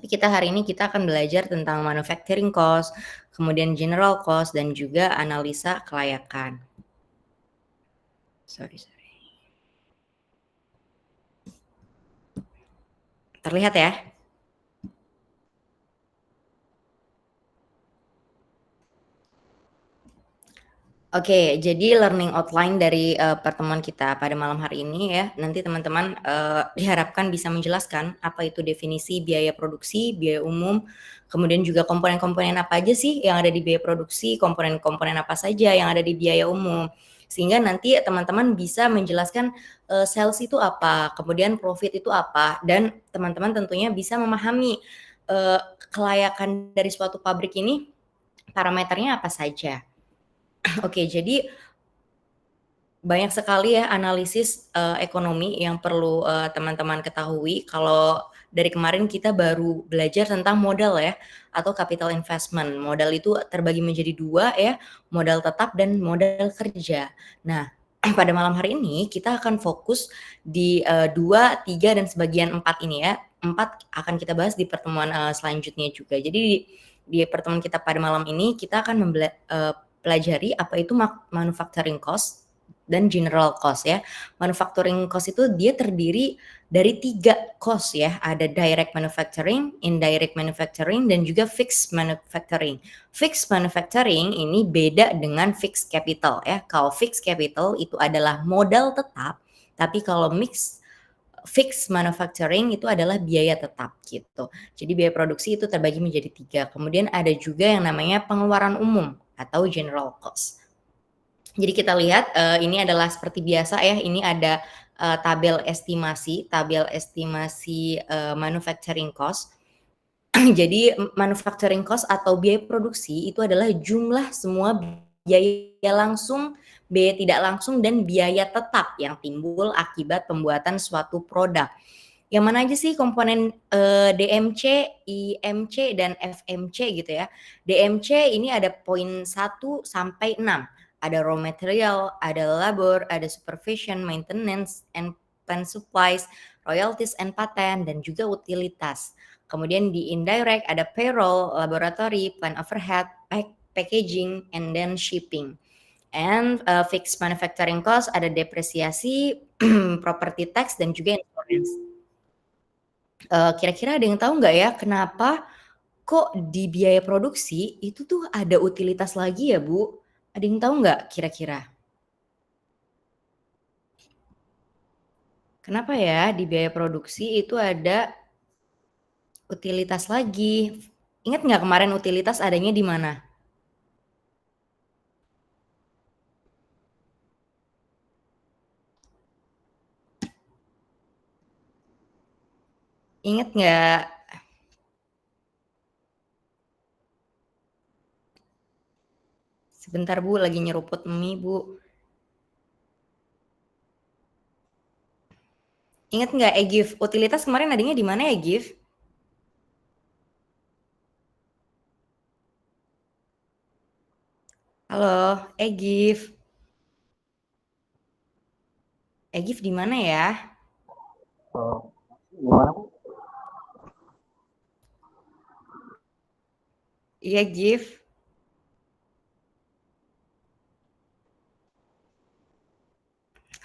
Kita hari ini kita akan belajar tentang manufacturing cost, kemudian general cost, dan juga analisa kelayakan. Sorry. Terlihat ya? Oke, jadi learning outline dari pertemuan kita pada malam hari ini ya, nanti teman-teman diharapkan bisa menjelaskan apa itu definisi biaya produksi, biaya umum, kemudian juga komponen-komponen apa aja sih yang ada di biaya produksi, komponen-komponen apa saja yang ada di biaya umum. Sehingga nanti teman-teman bisa menjelaskan sales itu apa, kemudian profit itu apa, dan teman-teman tentunya bisa memahami kelayakan dari suatu pabrik ini parameternya apa saja. Oke, jadi banyak sekali ya analisis ekonomi yang perlu teman-teman ketahui. Kalau dari kemarin kita baru belajar tentang modal ya, atau capital investment. Modal itu terbagi menjadi 2 ya, modal tetap dan modal kerja. Nah, pada malam hari ini kita akan fokus di 2, 3, dan sebagian 4 ini ya. 4 akan kita bahas di pertemuan selanjutnya juga. Jadi di pertemuan kita pada malam ini kita akan pelajari apa itu manufacturing cost dan general cost ya. Manufacturing cost itu dia terdiri dari 3 cost ya, ada direct manufacturing, indirect manufacturing, dan juga fixed manufacturing. Fixed manufacturing ini beda dengan fixed capital ya. Kalau fixed capital itu adalah modal tetap, tapi kalau fixed manufacturing itu adalah biaya tetap gitu. Jadi biaya produksi itu terbagi menjadi 3. Kemudian ada juga yang namanya pengeluaran umum atau general cost. Jadi kita lihat ini adalah seperti biasa ya, ini ada tabel estimasi manufacturing cost. Jadi manufacturing cost atau biaya produksi itu adalah jumlah semua biaya langsung, biaya tidak langsung, dan biaya tetap yang timbul akibat pembuatan suatu produk. Yang mana aja sih komponen DMC, IMC, dan FMC gitu ya. DMC ini ada poin 1 sampai 6. Ada raw material, ada labor, ada supervision, maintenance, and plant supplies, royalties and patent, dan juga utilitas. Kemudian di indirect ada payroll, laboratory, plant overhead, packaging, and then shipping. And fixed manufacturing cost ada depresiasi, property tax, dan juga insurance. Kira-kira ada yang tahu nggak ya kenapa kok di biaya produksi itu tuh ada utilitas lagi ya, Bu? Ada yang tahu nggak kira-kira? Kenapa ya di biaya produksi itu ada utilitas lagi? Ingat nggak kemarin utilitas adanya di mana? Ingat nggak? Sebentar Bu, lagi nyeruput mie Bu. Ingat nggak EGIF? Utilitas kemarin adanya di mana EGIF? Halo, EGIF. EGIF di mana ya? Gimana Bu? Iya, GIF.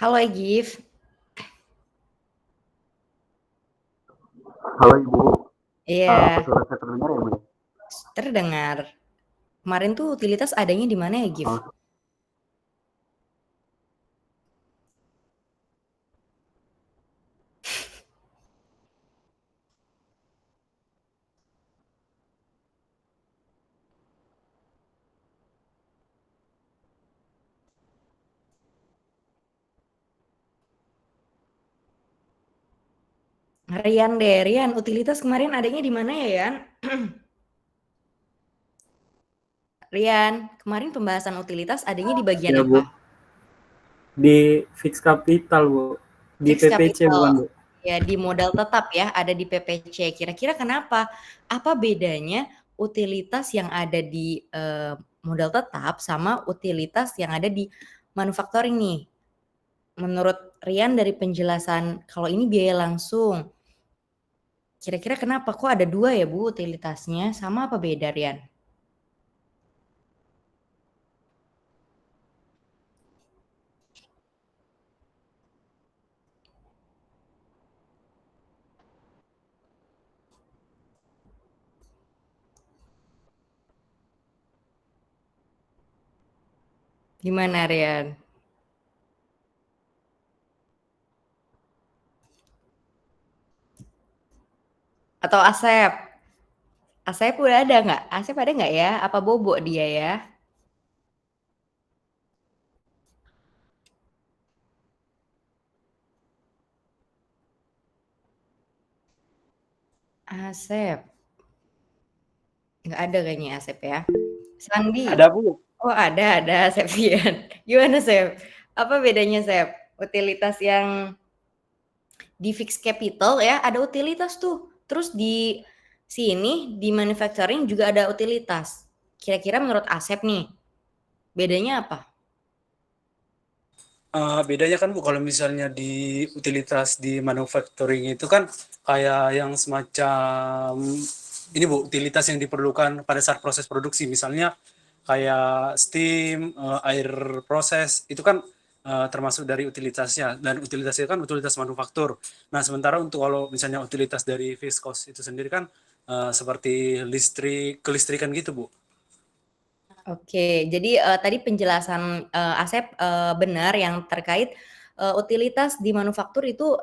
Halo, EGIF. Halo Ibu. Apa Iya, suara saya terdengar ya Bu? terdengar. Kemarin tuh utilitas adanya di mana ya, GIF? Oh, Rian deh, Rian. Utilitas kemarin adanya di mana ya, Yan? Rian, kemarin pembahasan utilitas adanya di bagian ya apa? Bu. Di fix capital Bu. Di Fixed PPC capital. bukan Bu? Ya, di modal tetap ya, ada di PPC. Kira-kira kenapa? Apa bedanya utilitas yang ada di modal tetap sama utilitas yang ada di manufacturing nih? Menurut Rian dari penjelasan, kalau ini biaya langsung, Kira-kira kenapa? Kok ada 2 ya Bu utilitasnya? Sama apa beda, Rian? Gimana, Rian? Atau Asep? Asep udah ada nggak? Asep ada nggak ya? Apa bobo dia ya? Asep. Nggak ada kayaknya Asep ya. Sandi. Ada, Bu. Oh ada Septian. Gimana Sep? Apa bedanya Sep? Utilitas yang di fixed capital ya ada utilitas tuh. Terus di sini di manufacturing juga ada utilitas. Kira-kira menurut Asep nih, bedanya apa? Bedanya kan Bu, kalau misalnya di utilitas di manufacturing itu kan kayak yang semacam ini Bu, utilitas yang diperlukan pada saat proses produksi. Misalnya kayak steam, air proses, itu kan termasuk dari utilitasnya. Dan utilitasnya kan utilitas manufaktur. Nah, sementara untuk kalau misalnya utilitas dari fixed cost itu sendiri kan seperti listrik, kelistrikan gitu Bu. Oke, jadi, tadi penjelasan, Asep, benar yang terkait, utilitas di manufaktur itu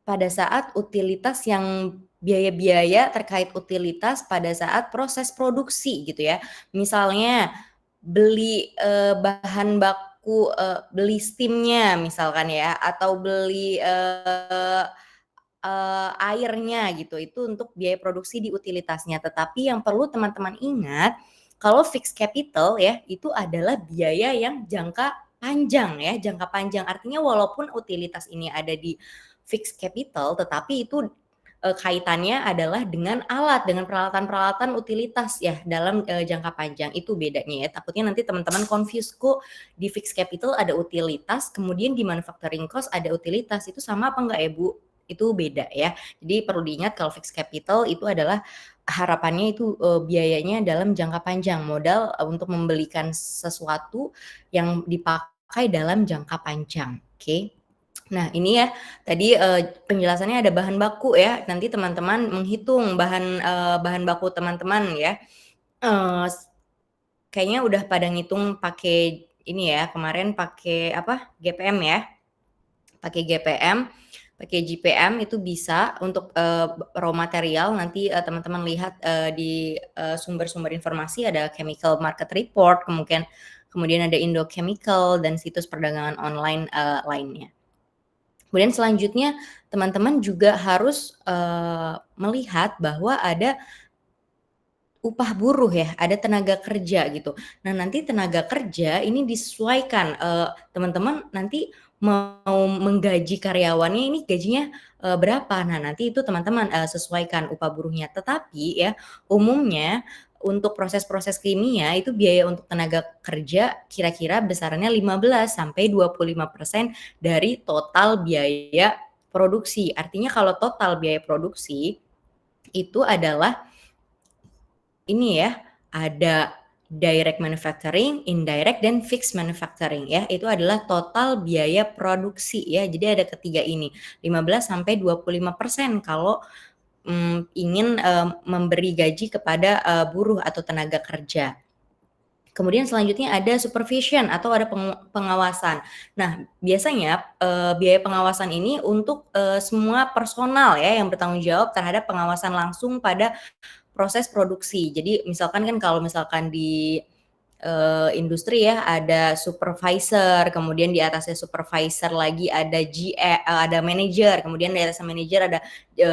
pada saat utilitas yang biaya-biaya terkait utilitas pada saat proses produksi gitu ya. Misalnya beli, bahan baku, beli steam-nya misalkan ya, atau beli, airnya gitu, itu untuk biaya produksi di utilitasnya. Tetapi yang perlu teman-teman ingat, kalau fixed capital ya, itu adalah biaya yang jangka panjang ya, jangka panjang. Artinya walaupun utilitas ini ada di fixed capital, tetapi itu kaitannya adalah dengan alat, dengan peralatan-peralatan utilitas ya dalam jangka panjang. Itu bedanya ya. Takutnya nanti teman-teman confuse kok di fixed capital ada utilitas, kemudian di manufacturing cost ada utilitas. Itu sama apa enggak ya, Bu? Itu beda ya. Jadi perlu diingat kalau fixed capital itu adalah harapannya itu biayanya dalam jangka panjang, modal untuk membelikan sesuatu yang dipakai dalam jangka panjang. Oke. Nah, ini ya tadi penjelasannya ada bahan baku ya. Nanti teman-teman menghitung bahan baku teman-teman ya. Eh, Kayaknya udah pada ngitung pakai ini ya, kemarin pakai apa? GPM ya. Pakai GPM, pakai GPM itu bisa untuk raw material. Nanti teman-teman lihat di sumber-sumber informasi ada Chemical Market Report, kemudian ada Indo Chemical dan situs perdagangan online lainnya. Kemudian selanjutnya teman-teman juga harus melihat bahwa ada upah buruh ya, ada tenaga kerja gitu. Nah, nanti tenaga kerja ini disesuaikan, teman-teman nanti mau menggaji karyawannya ini gajinya, berapa. Nah, nanti itu teman-teman, sesuaikan upah buruhnya. Tetapi ya, umumnya untuk proses-proses kimia itu biaya untuk tenaga kerja kira-kira besarannya 15 sampai 25% dari total biaya produksi. Artinya kalau total biaya produksi itu adalah ini ya, ada direct manufacturing, indirect, dan fixed manufacturing ya. Itu adalah total biaya produksi ya. Jadi ada ketiga ini, 15 sampai 25% kalau ingin memberi gaji kepada buruh atau tenaga kerja. Kemudian selanjutnya ada supervision atau ada pengawasan. Nah, biasanya biaya pengawasan ini untuk semua personal ya yang bertanggung jawab terhadap pengawasan langsung pada proses produksi. Jadi misalkan kan kalau misalkan di industri ya ada supervisor, kemudian di atasnya supervisor lagi ada ada manager, kemudian di atasnya manager ada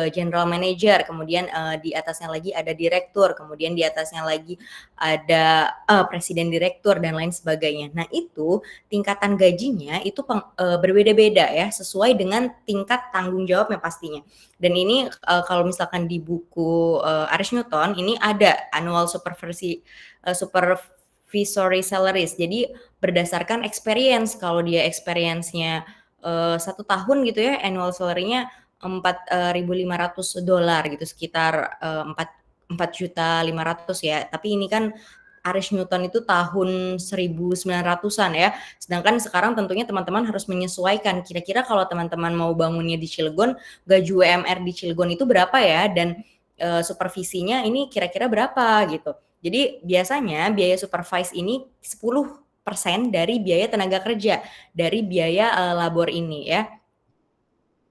general manager, kemudian di atasnya lagi ada direktur, kemudian di atasnya lagi ada presiden direktur dan lain sebagainya. Nah, itu tingkatan gajinya itu berbeda-beda ya, sesuai dengan tingkat tanggung jawabnya pastinya. Dan ini kalau misalkan di buku Aris Newton ini ada annual supervisory salaries. Jadi berdasarkan experience. Kalau dia experience-nya 1 tahun gitu ya, annual salary-nya $4.500 gitu, sekitar 4.500.000 ya. Tapi ini kan Aris Newton itu tahun 1900-an ya. Sedangkan sekarang tentunya teman-teman harus menyesuaikan. Kira-kira kalau teman-teman mau bangunnya di Cilegon, gaji UMR di Cilegon itu berapa ya? Dan supervisinya ini kira-kira berapa gitu. Jadi biasanya biaya supervise ini 10% dari biaya tenaga kerja, dari biaya labor ini ya.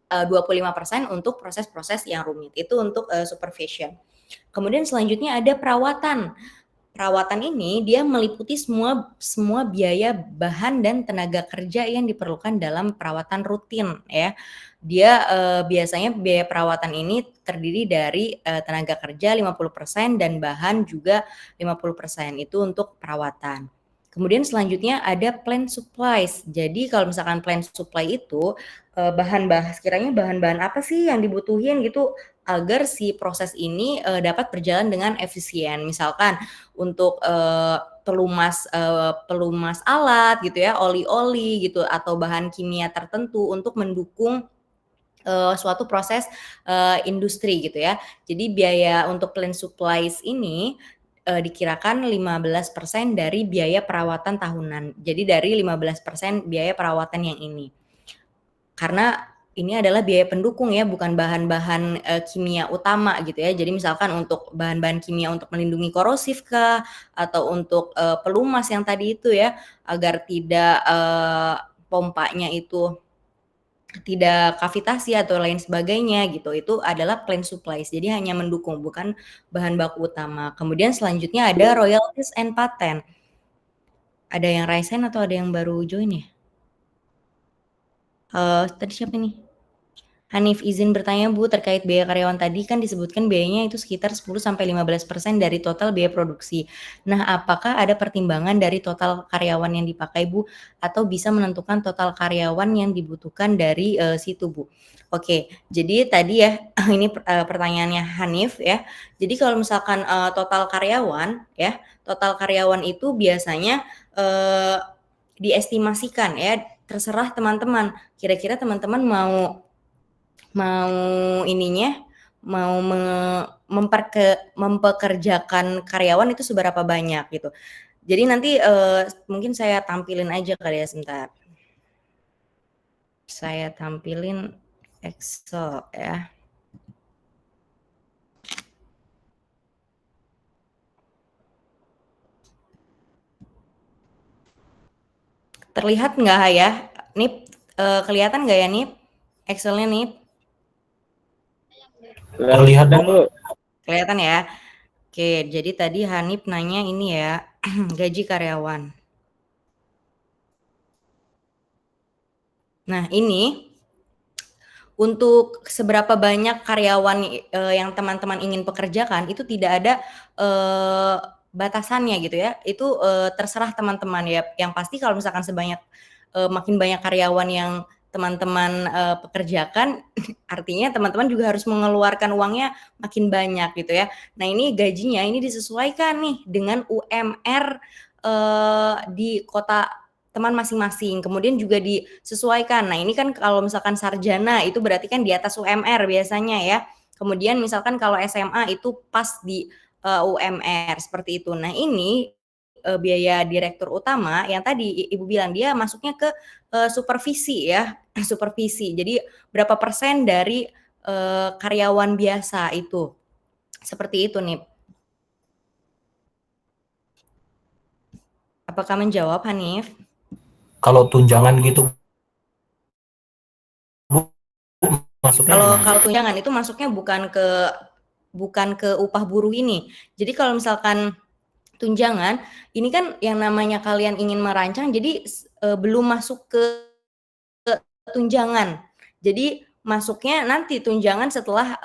25% untuk proses-proses yang rumit. Itu untuk supervision. Kemudian selanjutnya ada perawatan. Perawatan ini dia meliputi semua biaya bahan dan tenaga kerja yang diperlukan dalam perawatan rutin ya. Dia biasanya biaya perawatan ini terdiri dari tenaga kerja 50% dan bahan juga 50%, itu untuk perawatan. Kemudian selanjutnya ada plant supplies. Jadi kalau misalkan plant supply itu sekiranya bahan-bahan apa sih yang dibutuhin gitu agar si proses ini dapat berjalan dengan efisien. Misalkan untuk pelumas alat gitu ya, oli-oli gitu atau bahan kimia tertentu untuk mendukung suatu proses industri gitu ya. Jadi biaya untuk plant supplies ini dikirakan 15% dari biaya perawatan tahunan. Jadi dari 15% biaya perawatan yang ini. Karena ini adalah biaya pendukung ya, bukan bahan-bahan kimia utama gitu ya. Jadi misalkan untuk bahan-bahan kimia untuk melindungi korosif kah, atau untuk pelumas yang tadi itu ya, agar tidak pompanya itu tidak kavitasi atau lain sebagainya gitu. Itu adalah plant supplies. Jadi hanya mendukung, bukan bahan baku utama. Kemudian selanjutnya ada royalties and patent. Ada yang raise hand atau ada yang baru join ya? Tadi siapa nih? Hanif, izin bertanya Bu, terkait biaya karyawan tadi kan disebutkan biayanya itu sekitar 10-15% dari total biaya produksi. Nah, apakah ada pertimbangan dari total karyawan yang dipakai Bu, atau bisa menentukan total karyawan yang dibutuhkan dari situ Bu? Oke, jadi tadi ya ini pertanyaannya Hanif ya. Jadi kalau misalkan total karyawan ya, total karyawan itu biasanya diestimasikan ya, terserah teman-teman. Kira-kira teman-teman mau mempekerjakan karyawan itu seberapa banyak gitu. Jadi nanti mungkin saya tampilin aja kali ya, sebentar. Saya tampilin Excel ya. Terlihat nggak ya? Nip, kelihatan nggak ya Nip? Excelnya Nip? Terlihat Bu. Kelihatan ya? Oke, jadi tadi Hanif nanya ini ya, gaji karyawan. Nah, ini untuk seberapa banyak karyawan yang teman-teman ingin pekerjakan itu tidak ada batasannya gitu ya. Itu terserah teman-teman ya. Yang pasti kalau misalkan makin banyak karyawan yang teman-teman pekerjakan, artinya teman-teman juga harus mengeluarkan uangnya makin banyak gitu ya. Nah, ini gajinya ini disesuaikan nih dengan UMR di kota teman masing-masing, kemudian juga disesuaikan. Nah, ini kan kalau misalkan sarjana itu berarti kan di atas UMR biasanya ya. Kemudian misalkan kalau SMA itu pas di UMR seperti itu. Nah, ini biaya direktur utama yang tadi Ibu bilang dia masuknya ke supervisi ya, supervisi. Jadi berapa persen dari karyawan biasa itu. Seperti itu nih. Apakah menjawab Hanif? Kalau tunjangan gitu Bu, masuknya Kalau tunjangan itu masuknya bukan ke upah buruh ini. Jadi kalau misalkan tunjangan, ini kan yang namanya kalian ingin merancang, jadi belum masuk ke tunjangan. Jadi masuknya nanti tunjangan setelah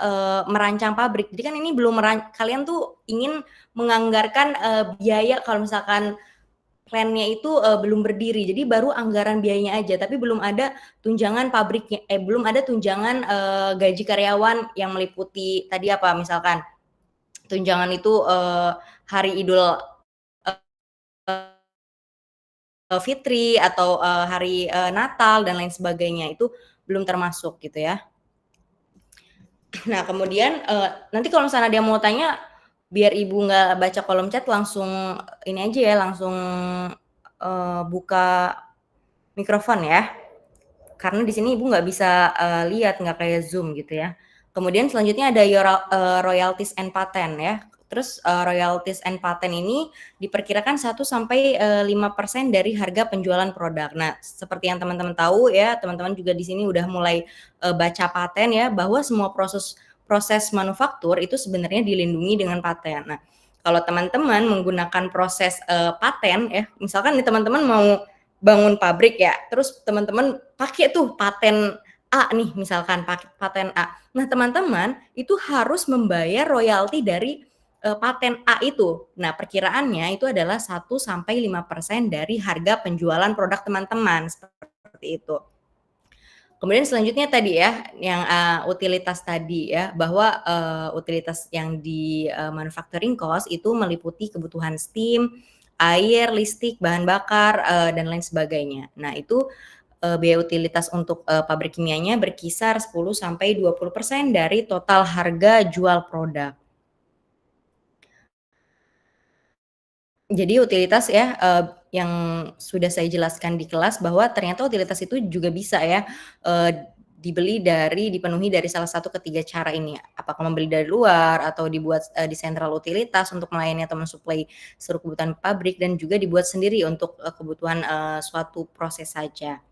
merancang pabrik. Jadi kan ini belum kalian tuh ingin menganggarkan biaya kalau misalkan plan-nya itu belum berdiri. Jadi baru anggaran biayanya aja, tapi belum ada tunjangan pabriknya, belum ada tunjangan gaji karyawan yang meliputi tadi apa misalkan tunjangan itu hari Idul Fitri atau hari Natal dan lain sebagainya, itu belum termasuk gitu ya. Nah kemudian, nanti kalau misalnya ada yang mau tanya, biar Ibu nggak baca kolom chat langsung ini aja ya, langsung, buka mikrofon ya. Karena di sini Ibu nggak bisa, lihat, nggak kayak Zoom gitu ya. Kemudian selanjutnya ada royalties and patent ya. Terus, royalties and patent ini diperkirakan 1-5% dari harga penjualan produk. Nah, seperti yang teman-teman tahu ya, teman-teman juga di sini udah mulai, baca paten ya, bahwa semua proses manufaktur itu sebenarnya dilindungi dengan paten. Nah, kalau teman-teman menggunakan proses, paten ya, misalkan nih teman-teman mau bangun pabrik ya, terus teman-teman pakai tuh paten A nih, misalkan pakai paten A. Nah, teman-teman itu harus membayar royalti dari, paten A itu. Nah, perkiraannya itu adalah 1-5% dari harga penjualan produk teman-teman, seperti itu. Kemudian selanjutnya tadi ya, yang, utilitas tadi ya, bahwa, utilitas yang di, manufacturing cost itu meliputi kebutuhan steam, air, listrik, bahan bakar, dan lain sebagainya. Nah itu, biaya utilitas untuk, pabrik kimianya berkisar 10-20% dari total harga jual produk. Jadi utilitas ya, yang sudah saya jelaskan di kelas bahwa ternyata utilitas itu juga bisa ya, dipenuhi dari salah satu ketiga cara ini. Apakah membeli dari luar atau dibuat, di sentral utilitas untuk melayani atau mensuplai seluruh kebutuhan pabrik dan juga dibuat sendiri untuk, kebutuhan, suatu proses saja.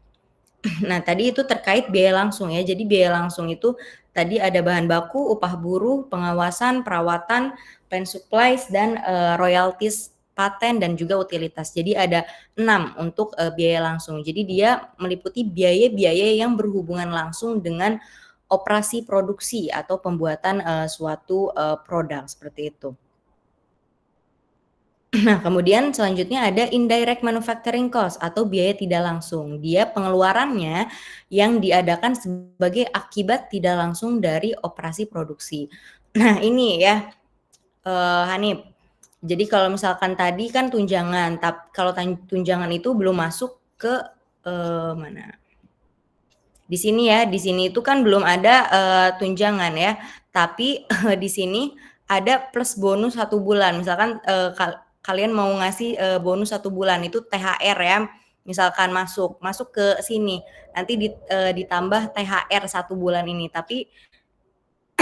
Nah tadi itu terkait biaya langsung ya. Jadi biaya langsung itu tadi ada bahan baku, upah buruh, pengawasan, perawatan, plant supplies, dan, royalties, paten, dan juga utilitas. Jadi ada 6 untuk, biaya langsung. Jadi dia meliputi biaya-biaya yang berhubungan langsung dengan operasi produksi atau pembuatan, suatu, produk, seperti itu. Nah, kemudian selanjutnya ada indirect manufacturing cost atau biaya tidak langsung. Dia pengeluarannya yang diadakan sebagai akibat tidak langsung dari operasi produksi. Nah, ini ya, Hanif. Jadi kalau misalkan tadi kan tunjangan, kalau tunjangan itu belum masuk ke, mana? Di sini ya, di sini itu kan belum ada, tunjangan ya, tapi di sini ada plus bonus 1 bulan. Misalkan, kalian mau ngasih, bonus 1 bulan itu THR ya, misalkan masuk ke sini, nanti ditambah THR 1 bulan ini, tapi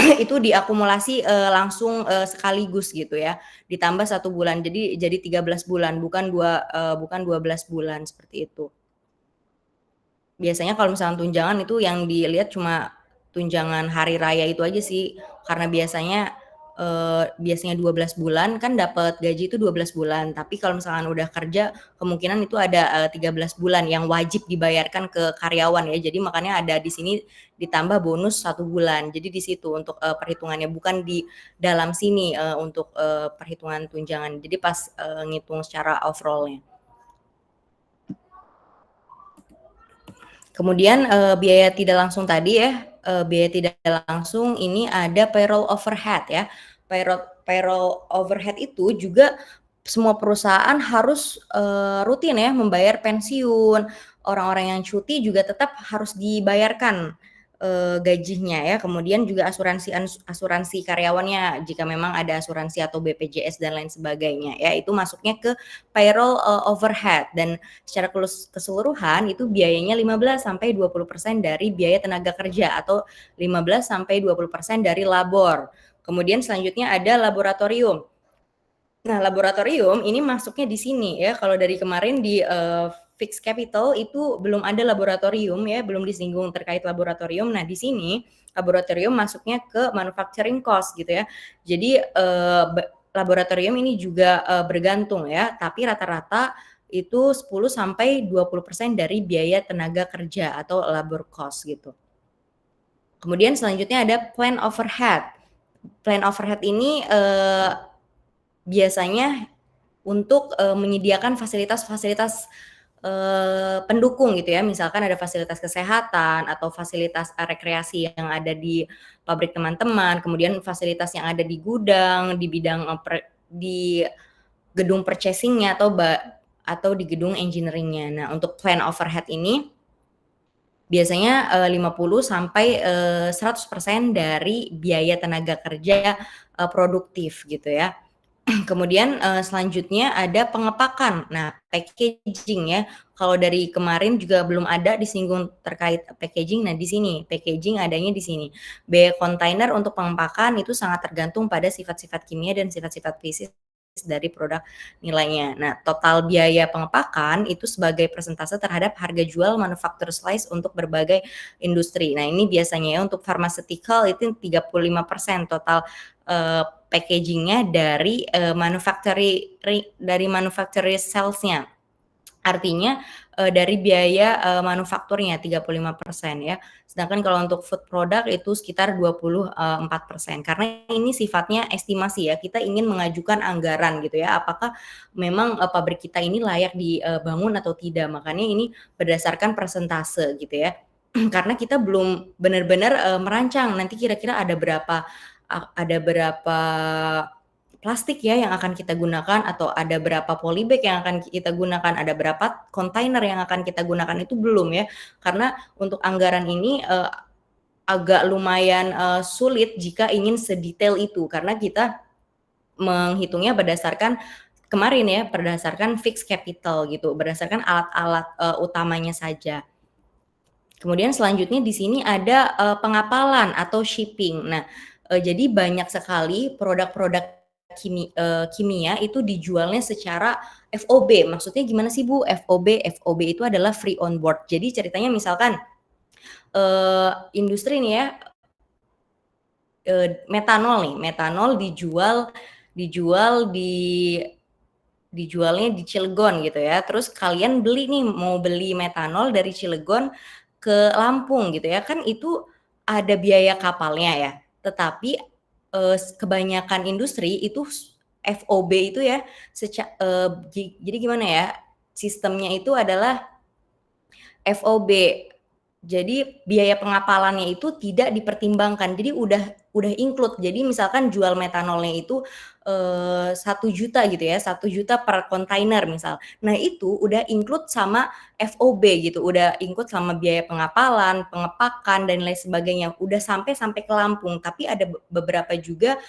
itu diakumulasi, langsung, sekaligus gitu ya, ditambah 1 bulan, jadi 13 bulan, bukan 12 bulan, seperti itu. Biasanya kalau misalnya tunjangan itu yang dilihat cuma tunjangan hari raya itu aja sih, karena biasanya 12 bulan kan dapat gaji itu 12 bulan, tapi kalau misalkan udah kerja kemungkinan itu ada, 13 bulan yang wajib dibayarkan ke karyawan ya. Jadi makanya ada di sini ditambah bonus 1 bulan. Jadi di situ untuk, perhitungannya, bukan di dalam sini, untuk, perhitungan tunjangan. Jadi pas, ngitung secara overall-nya. Kemudian, biaya tidak langsung tadi ya, biaya tidak langsung ini ada payroll overhead ya. Payroll overhead itu juga semua perusahaan harus, rutin ya membayar pensiun, orang-orang yang cuti juga tetap harus dibayarkan, gajinya ya. Kemudian juga asuransi karyawannya jika memang ada asuransi atau BPJS dan lain sebagainya ya, itu masuknya ke payroll, overhead, dan secara keseluruhan itu biayanya 15-20% dari biaya tenaga kerja atau 15-20% dari labor. Kemudian selanjutnya ada laboratorium. Nah, laboratorium ini masuknya di sini ya, kalau dari kemarin di, fixed capital itu belum ada laboratorium ya, belum disinggung terkait laboratorium. Nah, di sini laboratorium masuknya ke manufacturing cost gitu ya. Jadi, laboratorium ini juga, bergantung ya, tapi rata-rata itu 10-20% dari biaya tenaga kerja atau labor cost gitu. Kemudian selanjutnya ada plant overhead. Plant overhead ini, biasanya untuk, menyediakan fasilitas-fasilitas, pendukung gitu ya, misalkan ada fasilitas kesehatan atau fasilitas, rekreasi yang ada di pabrik teman-teman, kemudian fasilitas yang ada di gudang, di bidang, di gedung purchasing-nya atau di gedung engineering-nya. Nah, untuk plant overhead ini biasanya 50 sampai 100% dari biaya tenaga kerja produktif gitu ya. Kemudian selanjutnya ada pengepakan. Nah, packaging ya. Kalau dari kemarin juga belum ada disinggung terkait packaging. Nah, di sini packaging adanya di sini. Biaya kontainer untuk pengepakan itu sangat tergantung pada sifat-sifat kimia dan sifat-sifat fisik dari produk nilainya. Nah, total biaya pengepakan itu sebagai persentase terhadap harga jual manufacturer slice untuk berbagai industri. Nah, ini biasanya ya untuk pharmaceutical itu 35% total packagingnya dari manufacturer sales-nya. Artinya dari biaya manufakturnya 35% ya. Sedangkan kalau untuk food product itu sekitar 24%. Karena ini sifatnya estimasi ya. Kita ingin mengajukan anggaran gitu ya. Apakah memang pabrik kita ini layak dibangun atau tidak. Makanya ini berdasarkan persentase gitu ya. Karena kita belum benar-benar merancang nanti kira-kira ada berapa plastik ya yang akan kita gunakan atau ada berapa polybag yang akan kita gunakan, ada berapa kontainer yang akan kita gunakan itu belum ya. Karena untuk anggaran ini agak lumayan sulit jika ingin sedetail itu karena kita menghitungnya berdasarkan kemarin ya, berdasarkan fixed capital gitu, berdasarkan alat-alat utamanya saja. Kemudian selanjutnya di sini ada pengapalan atau shipping. Nah, jadi banyak sekali produk-produk kimia itu dijualnya secara FOB. Maksudnya gimana sih Bu FOB? FOB itu adalah free on board. Jadi ceritanya misalkan industri nih ya, metanol dijualnya di Cilegon gitu ya. Terus kalian mau beli metanol dari Cilegon ke Lampung gitu ya. Kan itu ada biaya kapalnya ya. Tetapi kebanyakan industri itu FOB itu ya jadi gimana ya? Sistemnya itu adalah FOB. Jadi biaya pengapalannya itu tidak dipertimbangkan. Jadi udah include. Jadi misalkan jual metanolnya itu 1 juta gitu ya, 1 juta per kontainer misal. Nah itu udah include sama FOB gitu, udah include sama biaya pengapalan, pengepakan dan lain sebagainya. Udah sampai ke Lampung. Tapi ada beberapa juga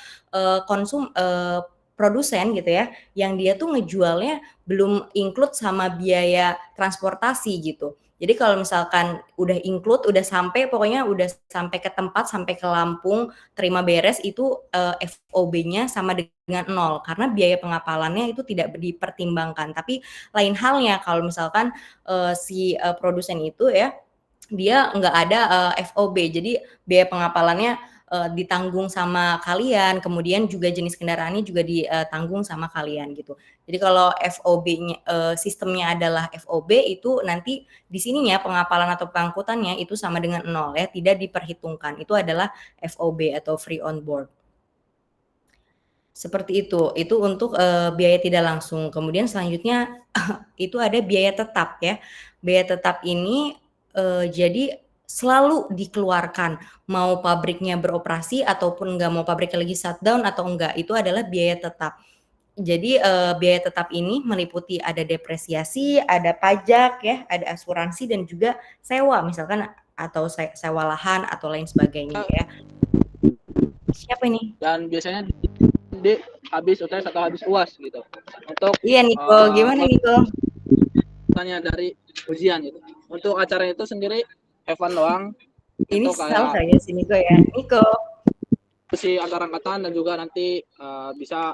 produsen gitu ya, yang dia tuh ngejualnya belum include sama biaya transportasi gitu. Jadi kalau misalkan udah include, udah sampai ke tempat, sampai ke Lampung, terima beres itu FOB-nya sama dengan 0 karena biaya pengapalannya itu tidak dipertimbangkan. Tapi lain halnya kalau misalkan si produsen itu ya dia nggak ada FOB, jadi biaya pengapalannya ditanggung sama kalian, kemudian juga jenis kendaraannya juga ditanggung sama kalian gitu. Jadi kalau FOB-nya sistemnya adalah FOB itu nanti di sininya pengapalan atau pengangkutannya itu sama dengan 0 ya, tidak diperhitungkan. Itu adalah FOB atau free on board. Seperti itu untuk biaya tidak langsung. Kemudian selanjutnya itu ada biaya tetap ya. Biaya tetap ini jadi selalu dikeluarkan, mau pabriknya beroperasi ataupun enggak, mau pabriknya lagi shutdown atau enggak, itu adalah biaya tetap. Jadi biaya tetap ini meliputi ada depresiasi, ada pajak ya, ada asuransi dan juga sewa misalkan atau sewa lahan atau lain sebagainya ya. Siapa ini? Dan biasanya di habis UTS atau habis UAS gitu. Untuk Iya Niko, gimana Niko? Tanya dari ujian gitu. Untuk acara itu sendiri Evan doang. Ini itu salah ya si Niko ya. Niko. Si antar angkatan dan juga nanti bisa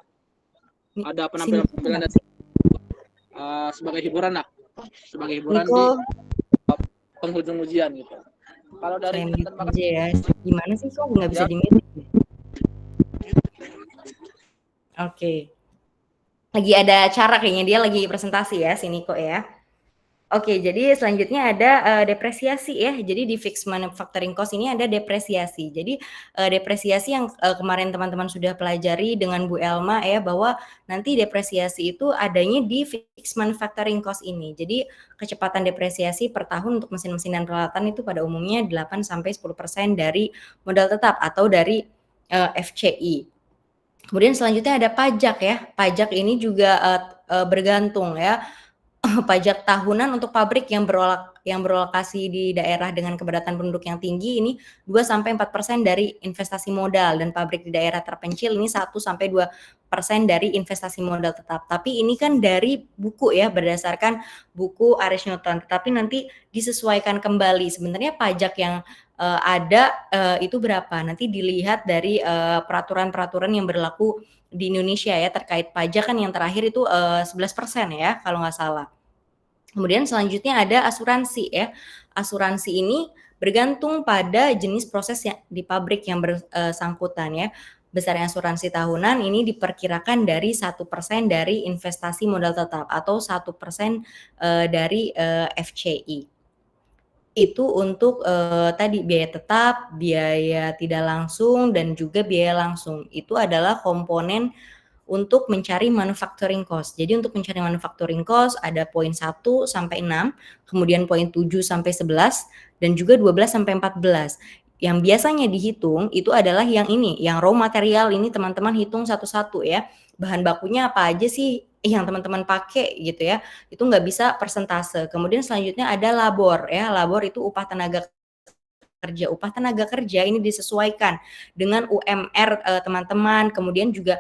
ada penampilan sebagai hiburan lah. Sebagai hiburan Niko. Di penghujung ujian gitu. Kalau dari aja ya. Gimana sih kok nggak bisa di-mute? Oke. Lagi ada acara kayaknya, dia lagi presentasi ya si Niko ya. Oke, jadi selanjutnya ada depresiasi ya. Jadi di fixed manufacturing cost ini ada depresiasi. Jadi depresiasi yang kemarin teman-teman sudah pelajari dengan Bu Elma ya, bahwa nanti depresiasi itu adanya di fixed manufacturing cost ini. Jadi kecepatan depresiasi per tahun untuk mesin-mesin dan peralatan itu pada umumnya 8-10% dari modal tetap atau dari FCI. Kemudian selanjutnya ada pajak ya. Pajak ini juga bergantung ya. Pajak tahunan untuk pabrik yang yang berlokasi di daerah dengan kepadatan penduduk yang tinggi ini 2-4% dari investasi modal, dan pabrik di daerah terpencil ini 1-2% dari investasi modal tetap. Tapi ini kan dari buku ya, berdasarkan buku Aris Newton, tetapi nanti disesuaikan kembali. Sebenarnya pajak yang ada itu berapa? Nanti dilihat dari peraturan-peraturan yang berlaku di Indonesia ya, terkait pajak kan yang terakhir itu 11% ya kalau nggak salah. Kemudian selanjutnya ada asuransi ya. Asuransi ini bergantung pada jenis proses yang di pabrik yang bersangkutan ya. Besarnya asuransi tahunan ini diperkirakan dari 1% dari investasi modal tetap atau 1% dari FCI. Itu untuk tadi biaya tetap, biaya tidak langsung, dan juga biaya langsung. Itu adalah komponen untuk mencari manufacturing cost. Jadi untuk mencari manufacturing cost ada poin 1-6, kemudian poin 7-11, dan juga 12-14. Yang biasanya dihitung itu adalah yang ini, yang raw material ini teman-teman hitung satu-satu ya. Bahan bakunya apa aja sih yang teman-teman pakai gitu ya. Itu nggak bisa persentase. Kemudian selanjutnya ada labor ya. Labor itu upah tenaga kerja. Upah tenaga kerja ini disesuaikan dengan UMR teman-teman. Kemudian juga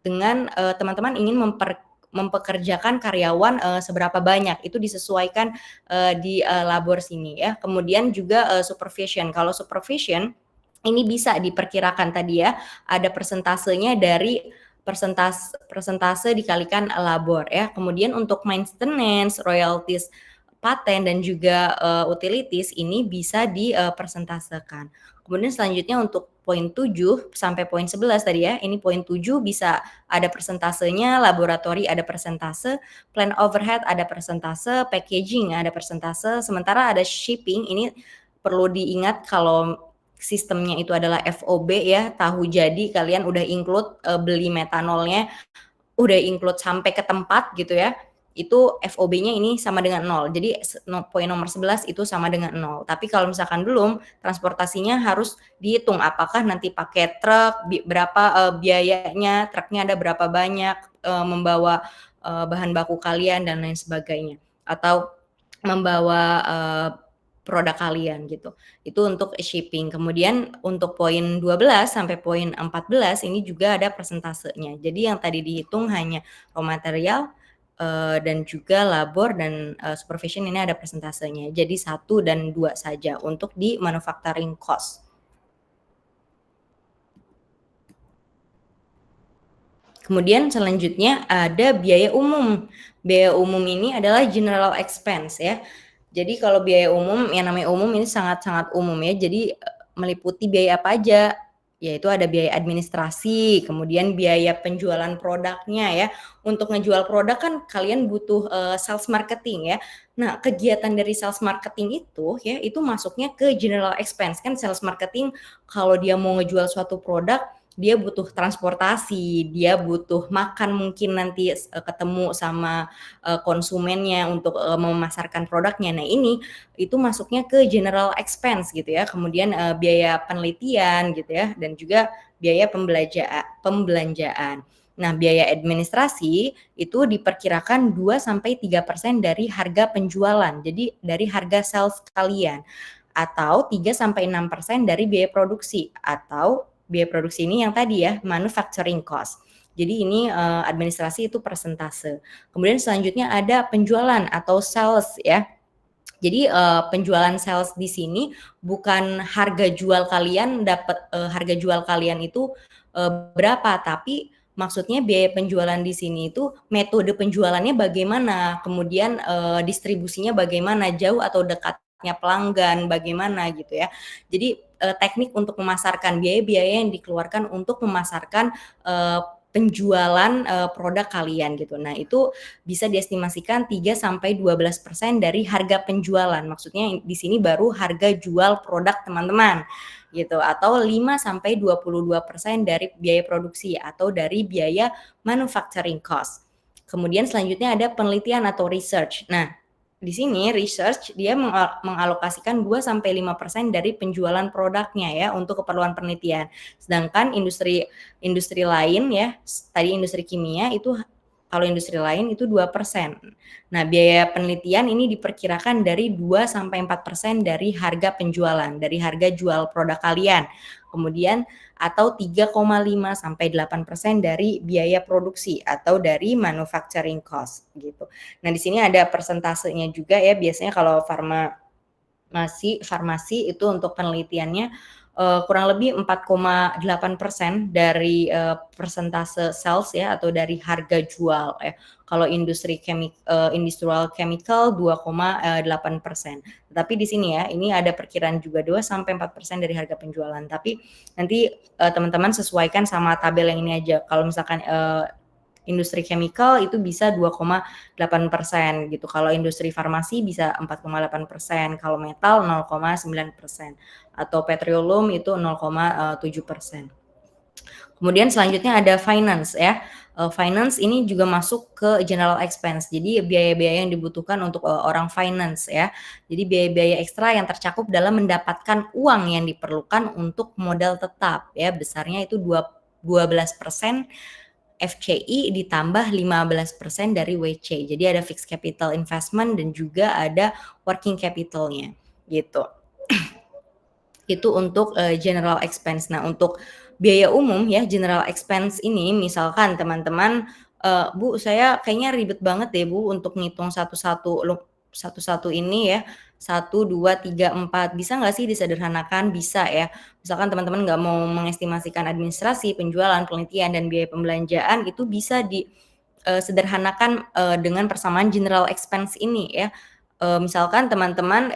dengan teman-teman ingin mempekerjakan karyawan seberapa banyak, itu disesuaikan di labor sini ya. Kemudian juga supervision. Kalau supervision ini bisa diperkirakan tadi ya, ada persentasenya dari persentase dikalikan labor ya. Kemudian untuk maintenance, royalties, paten, dan juga utilities ini bisa dipersentasekan. Kemudian selanjutnya untuk poin 7 sampai poin 11 tadi ya, ini poin 7 bisa ada persentasenya, laboratori ada persentase, plant overhead ada persentase, packaging ada persentase, sementara ada shipping ini perlu diingat kalau sistemnya itu adalah FOB ya, tahu jadi kalian udah include beli metanolnya, udah include sampai ke tempat gitu ya, itu FOB-nya ini sama dengan 0. Jadi poin nomor 11 itu sama dengan 0. Tapi kalau misalkan belum, transportasinya harus dihitung apakah nanti pakai truk, berapa biayanya, truknya ada berapa banyak, membawa bahan baku kalian dan lain sebagainya, atau membawa produk kalian gitu. Itu untuk shipping. Kemudian untuk poin 12 sampai poin 14 ini juga ada persentasenya. Jadi yang tadi dihitung hanya raw material dan juga labor dan supervision ini ada persentasenya. Jadi 1 dan 2 saja untuk di manufacturing cost. Kemudian selanjutnya ada biaya umum. Biaya umum ini adalah general expense ya. Jadi kalau biaya umum, yang namanya umum ini sangat-sangat umum ya. Jadi meliputi biaya apa aja, yaitu ada biaya administrasi, kemudian biaya penjualan produknya ya. Untuk ngejual produk kan kalian butuh sales marketing ya. Nah, kegiatan dari sales marketing itu ya, itu masuknya ke general expense. Kan sales marketing kalau dia mau ngejual suatu produk, dia butuh transportasi, dia butuh makan mungkin nanti ketemu sama konsumennya untuk memasarkan produknya. Nah, ini itu masuknya ke general expense gitu ya. Kemudian biaya penelitian gitu ya, dan juga biaya pembelanjaan. Nah, biaya administrasi itu diperkirakan 2-3% dari harga penjualan. Jadi dari harga sales kalian, atau 3-6% dari biaya produksi, atau biaya produksi ini yang tadi ya, manufacturing cost. Jadi ini administrasi itu persentase. Kemudian selanjutnya ada penjualan atau sales ya. Jadi penjualan sales di sini bukan harga jual kalian dapat harga jual kalian itu berapa, tapi maksudnya biaya penjualan di sini itu metode penjualannya bagaimana, kemudian distribusinya bagaimana, jauh atau dekatnya pelanggan bagaimana gitu ya. Jadi teknik untuk memasarkan, biaya-biaya yang dikeluarkan untuk memasarkan penjualan produk kalian gitu. Nah, itu bisa diestimasikan 3-12% dari harga penjualan. Maksudnya di sini baru harga jual produk teman-teman gitu, atau 5-22% dari biaya produksi atau dari biaya manufacturing cost. Kemudian selanjutnya ada penelitian atau research. Nah, di sini research dia mengalokasikan 2-5% dari penjualan produknya ya untuk keperluan penelitian. Sedangkan industri lain ya, tadi industri kimia itu kalau industri lain itu 2%. Nah, biaya penelitian ini diperkirakan dari 2-4% dari harga penjualan, dari harga jual produk kalian. Kemudian atau 3,5-8% dari biaya produksi atau dari manufacturing cost gitu. Nah, di sini ada persentasenya juga ya, biasanya kalau farmasi itu untuk penelitiannya kurang lebih 4,8% dari persentase sales ya atau dari harga jual ya. Kalau industrial chemical 2,8%. Tapi di sini ya, ini ada perkiraan juga 2-4% dari harga penjualan. Tapi nanti teman-teman sesuaikan sama tabel yang ini aja. Kalau misalkan industri chemical itu bisa 2,8% gitu. Kalau industri farmasi bisa 4,8%, kalau metal 0,9%, atau petroleum itu 0,7%. Kemudian selanjutnya ada finance ya. Finance ini juga masuk ke general expense. Jadi biaya-biaya yang dibutuhkan untuk orang finance ya. Jadi biaya-biaya ekstra yang tercakup dalam mendapatkan uang yang diperlukan untuk modal tetap ya. Besarnya itu 12% FCI ditambah 15% dari WC. Jadi ada fixed capital investment dan juga ada working capital-nya gitu. Itu untuk general expense. Nah, untuk biaya umum ya, general expense ini misalkan teman-teman, Bu, saya kayaknya ribet banget deh Bu untuk ngitung satu-satu ini ya, 1, 2, 3, 4, bisa nggak sih disederhanakan? Bisa ya. Misalkan teman-teman nggak mau mengestimasikan administrasi, penjualan, penelitian, dan biaya pembelanjaan, itu bisa disederhanakan dengan persamaan general expense ini ya. Misalkan teman-teman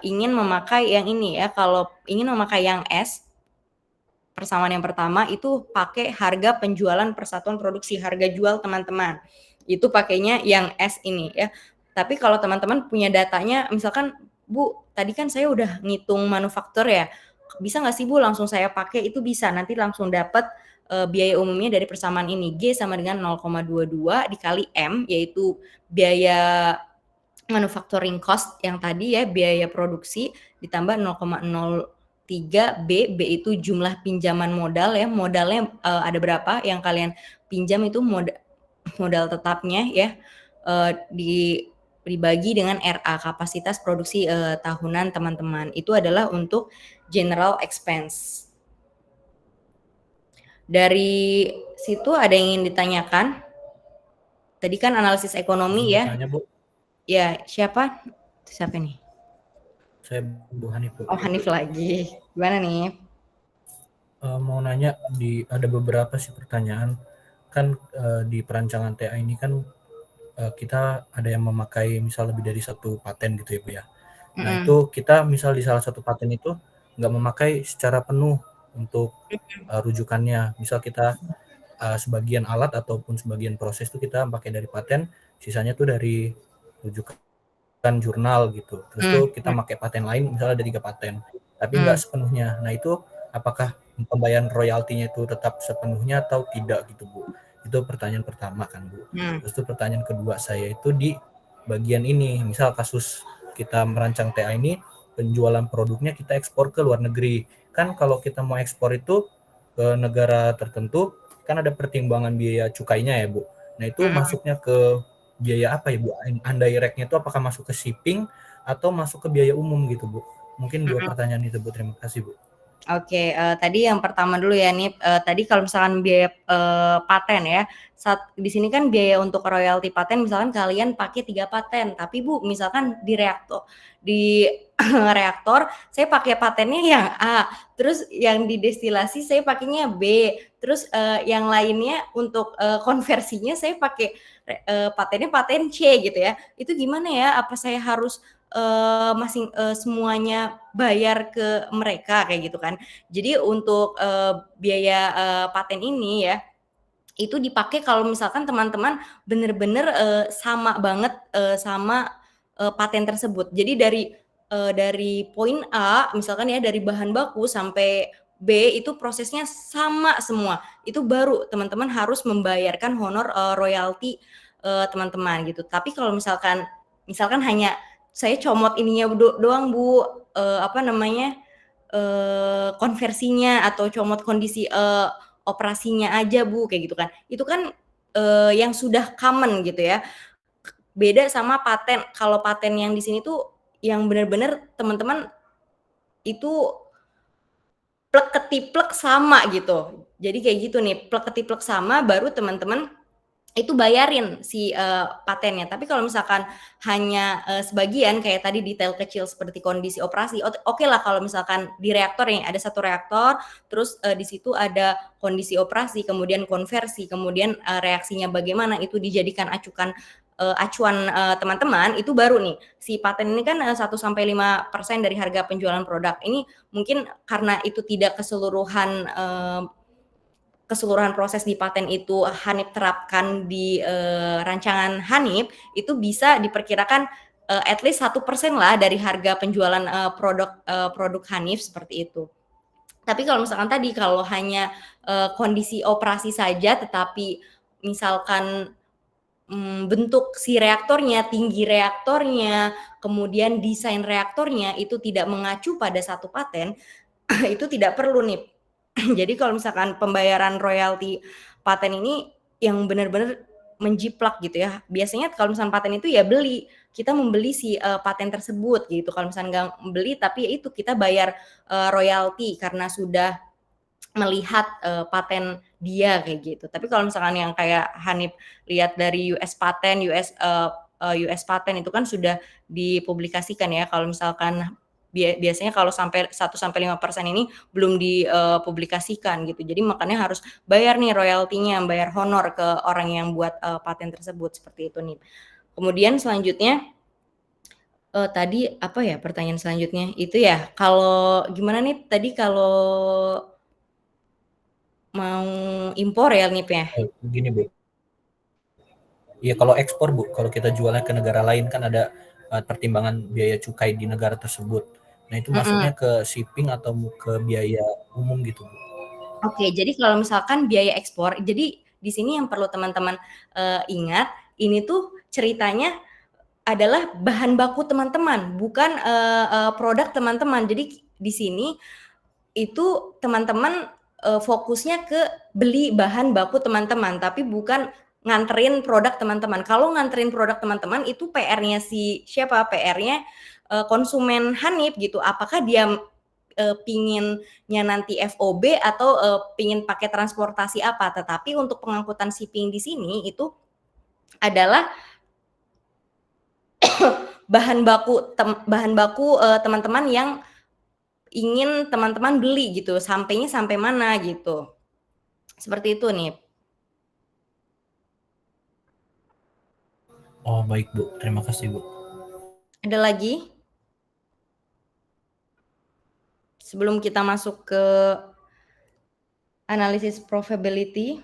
ingin memakai yang ini ya, kalau ingin memakai yang S, persamaan yang pertama itu pakai harga penjualan persatuan produksi, harga jual teman-teman. Itu pakainya yang S ini ya. Tapi kalau teman-teman punya datanya, misalkan, Bu, tadi kan saya udah ngitung manufaktur ya, bisa nggak sih Bu langsung saya pakai? Itu bisa, nanti langsung dapat biaya umumnya dari persamaan ini. G sama dengan 0,22 dikali M, yaitu biaya manufacturing cost yang tadi ya, biaya produksi, ditambah 0,03 B itu jumlah pinjaman modal ya, modalnya ada berapa yang kalian pinjam itu modal tetapnya ya, dibagi dengan RA, kapasitas produksi tahunan teman-teman. Itu adalah untuk general expense. Dari situ ada yang ingin ditanyakan? Tadi kan analisis ekonomi ya. Tanya, Bu. Ya, siapa? Siapa nih? Saya Bu Hanif, Bu. Oh, Hanif lagi. Gimana nih? Mau nanya, ada beberapa sih pertanyaan. Kan di perancangan TA ini kan kita ada yang memakai misal lebih dari satu paten gitu ya Bu ya. Nah itu kita misal di salah satu paten itu nggak memakai secara penuh untuk rujukannya. Misal kita sebagian alat ataupun sebagian proses itu kita pakai dari paten, sisanya tuh dari rujukan jurnal gitu. Terus tuh kita pakai paten lain, misalnya ada 3 paten, tapi nggak sepenuhnya. Nah itu apakah pembayaran royaltinya itu tetap sepenuhnya atau tidak gitu Bu? Itu pertanyaan pertama kan Bu. Terus itu pertanyaan kedua saya itu di bagian ini, misal kasus kita merancang TA ini, penjualan produknya kita ekspor ke luar negeri. Kan kalau kita mau ekspor itu ke negara tertentu, kan ada pertimbangan biaya cukainya ya Bu. Nah itu masuknya ke biaya apa ya Bu? Undirect-nya itu apakah masuk ke shipping atau masuk ke biaya umum gitu Bu? Mungkin 2 pertanyaan itu Bu. Terima kasih Bu. Oke, tadi yang pertama dulu ya nih, tadi kalau misalkan biaya paten ya, di sini kan biaya untuk royalti paten misalkan kalian pakai 3 paten, tapi Bu misalkan di reaktor saya pakai patennya yang A, terus yang di destilasi saya pakainya B, terus yang lainnya untuk konversinya saya pakai patennya paten C gitu ya. Itu gimana ya? Apa saya harus semuanya bayar ke mereka kayak gitu kan. Jadi untuk biaya paten ini ya, itu dipakai kalau misalkan teman-teman bener-bener sama banget sama paten tersebut. Jadi dari poin A misalkan ya, dari bahan baku sampai B itu prosesnya sama semua. Itu baru teman-teman harus membayarkan honor royalti teman-teman gitu. Tapi kalau misalkan hanya saya comot ininya doang Bu, konversinya atau comot kondisi operasinya aja Bu, kayak gitu kan. Itu kan yang sudah common gitu ya. Beda sama paten. Kalau paten yang di sini tuh yang benar-benar teman-teman itu plek ketiplek sama gitu. Jadi kayak gitu nih, plek ketiplek sama baru teman-teman itu bayarin si patennya. Tapi kalau misalkan hanya sebagian kayak tadi detail kecil seperti kondisi operasi, oke lah kalau misalkan di reaktor yang ada satu reaktor, terus di situ ada kondisi operasi, kemudian konversi, kemudian reaksinya bagaimana itu dijadikan acuan teman-teman, itu baru nih si paten ini kan 1-5% dari harga penjualan produk. Ini mungkin karena itu tidak keseluruhan proses di paten itu Hanif terapkan di rancangan Hanif, itu bisa diperkirakan at least 1% lah dari harga penjualan produk Hanif seperti itu. Tapi kalau misalkan tadi kalau hanya kondisi operasi saja, tetapi misalkan bentuk si reaktornya, tinggi reaktornya, kemudian desain reaktornya itu tidak mengacu pada satu paten, itu tidak perlu nih. Jadi kalau misalkan pembayaran royalti paten ini yang benar-benar menjiplak gitu ya. Biasanya kalau misalkan paten itu ya kita membeli si paten tersebut gitu. Kalau misalkan nggak beli tapi ya itu kita bayar royalti karena sudah melihat paten dia kayak gitu. Tapi kalau misalkan yang kayak Hanif lihat dari US paten itu kan sudah dipublikasikan ya. Kalau misalkan biasanya kalau sampai 1-5% ini belum dipublikasikan gitu. Jadi makanya harus bayar nih royaltinya, bayar honor ke orang yang buat paten tersebut seperti itu nih. Kemudian selanjutnya tadi apa ya pertanyaan selanjutnya? Itu ya kalau gimana nih tadi kalau mau impor ya nih ya? Begini Bu. Iya kalau ekspor Bu, kalau kita jualnya ke negara lain kan ada pertimbangan biaya cukai di negara tersebut. Nah itu masuknya ke shipping atau ke biaya umum gitu Bu? Oke, jadi kalau misalkan biaya ekspor, jadi di sini yang perlu teman-teman ingat, ini tuh ceritanya adalah bahan baku teman-teman, bukan produk teman-teman. Jadi di sini itu teman-teman fokusnya ke beli bahan baku teman-teman, tapi bukan nganterin produk teman-teman. Kalau nganterin produk teman-teman itu PR-nya si siapa? PR-nya konsumen Hanif gitu. Apakah dia pinginnya nanti FOB atau pingin pakai transportasi apa? Tetapi untuk pengangkutan shipping di sini itu adalah bahan baku teman-teman yang ingin teman-teman beli gitu, sampainya sampai mana gitu. Seperti itu nih. Oh baik Bu, terima kasih Bu. Ada lagi? Sebelum kita masuk ke analisis profitability.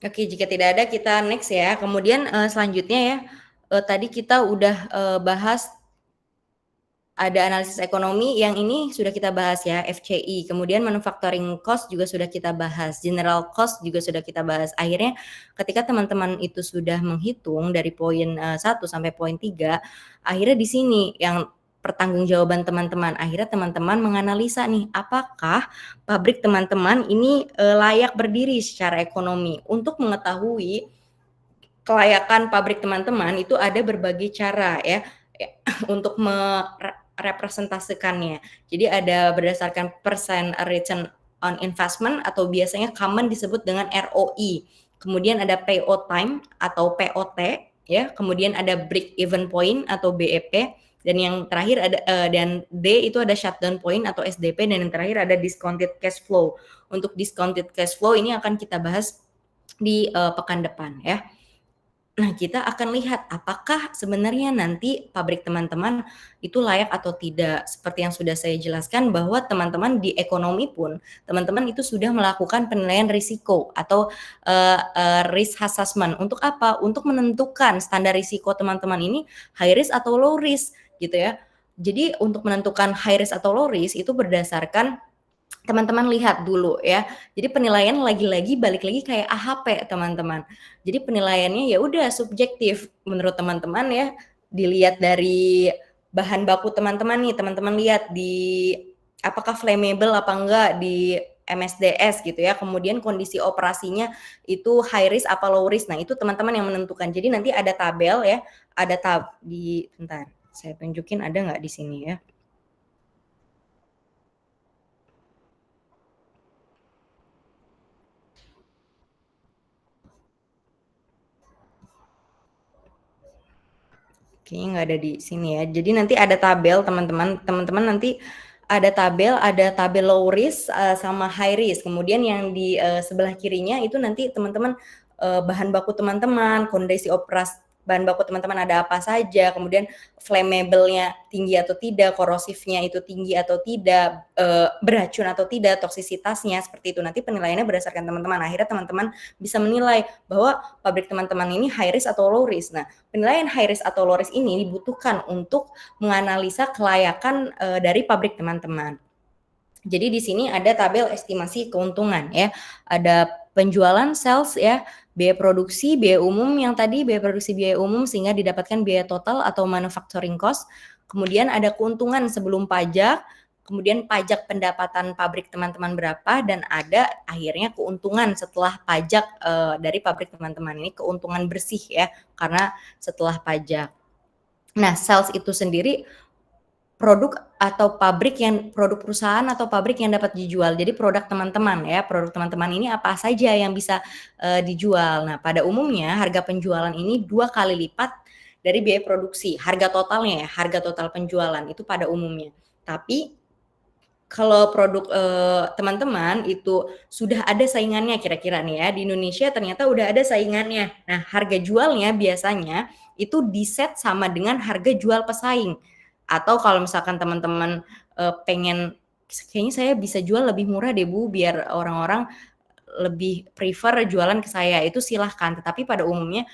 Oke, jika tidak ada kita next ya. Kemudian selanjutnya ya, tadi kita udah bahas ada analisis ekonomi, yang ini sudah kita bahas ya, FCI. Kemudian manufacturing cost juga sudah kita bahas, general cost juga sudah kita bahas. Akhirnya ketika teman-teman itu sudah menghitung dari poin 1 sampai poin 3, akhirnya di sini yang pertanggungjawaban teman-teman. Akhirnya teman-teman menganalisa nih, apakah pabrik teman-teman ini layak berdiri secara ekonomi. Untuk mengetahui kelayakan pabrik teman-teman itu ada berbagai cara ya untuk merepresentasikannya. Jadi ada berdasarkan percent return on investment atau biasanya common disebut dengan ROI. Kemudian ada PO time atau POT ya. Kemudian ada break even point atau BEP. Dan yang terakhir ada dan D itu ada shutdown point atau SDP, dan yang terakhir ada discounted cash flow. Untuk discounted cash flow ini akan kita bahas di pekan depan ya. Nah, kita akan lihat apakah sebenarnya nanti pabrik teman-teman itu layak atau tidak. Seperti yang sudah saya jelaskan bahwa teman-teman di ekonomi pun, teman-teman itu sudah melakukan penilaian risiko atau risk assessment. Untuk apa? Untuk menentukan standar risiko teman-teman ini high risk atau low risk gitu ya. Jadi untuk menentukan high risk atau low risk itu berdasarkan teman-teman lihat dulu ya. Jadi penilaian lagi-lagi balik lagi kayak AHP teman-teman. Jadi penilaiannya ya udah subjektif menurut teman-teman ya. dilihat dari bahan baku teman-teman nih, teman-teman lihat di apakah flammable apa enggak di MSDS gitu ya, kemudian kondisi operasinya itu high risk apa low risk. Nah, itu teman-teman yang menentukan. Jadi nanti ada tabel ya, ada bentar, saya tunjukin ada nggak di sini ya. Kayaknya nggak ada di sini ya. Jadi nanti ada tabel teman-teman nanti ada tabel low risk sama high risk. Kemudian yang di sebelah kirinya itu nanti teman-teman bahan baku teman-teman, kondisi operasi bahan baku teman-teman ada apa saja, kemudian flammable-nya tinggi atau tidak, korosifnya itu tinggi atau tidak, beracun atau tidak, toksisitasnya seperti itu. Nanti penilaiannya berdasarkan teman-teman. Akhirnya teman-teman bisa menilai bahwa pabrik teman-teman ini high risk atau low risk. Nah, penilaian high risk atau low risk ini dibutuhkan untuk menganalisa kelayakan dari pabrik teman-teman. Jadi di sini ada tabel estimasi keuntungan ya. Ada penjualan sales ya, biaya produksi, biaya umum yang tadi biaya produksi biaya umum sehingga didapatkan biaya total atau manufacturing cost. Kemudian ada keuntungan sebelum pajak, kemudian pajak pendapatan pabrik teman-teman berapa, dan ada akhirnya keuntungan setelah pajak dari pabrik teman-teman. Ini keuntungan bersih ya, karena setelah pajak. Nah, sales itu sendiri produk atau produk perusahaan atau pabrik yang dapat dijual. Jadi produk teman-teman ya, produk teman-teman ini apa saja yang bisa dijual. Nah, pada umumnya harga penjualan ini 2 kali lipat dari biaya produksi. Harga totalnya ya, harga total penjualan itu pada umumnya. Tapi kalau produk teman-teman itu sudah ada saingannya kira-kira nih ya, di Indonesia ternyata udah ada saingannya. Nah, harga jualnya biasanya itu diset sama dengan harga jual pesaing. Atau kalau misalkan teman-teman pengen kayaknya saya bisa jual lebih murah deh Bu, biar orang-orang lebih prefer jualan ke saya, itu silahkan. Tetapi pada umumnya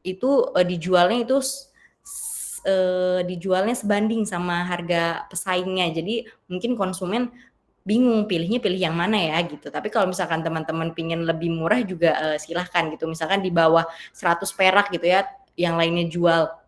itu dijualnya sebanding sama harga pesaingnya. Jadi mungkin konsumen bingung pilih yang mana ya gitu. Tapi kalau misalkan teman-teman pingin lebih murah juga silahkan gitu. Misalkan di bawah 100 perak gitu ya, yang lainnya jual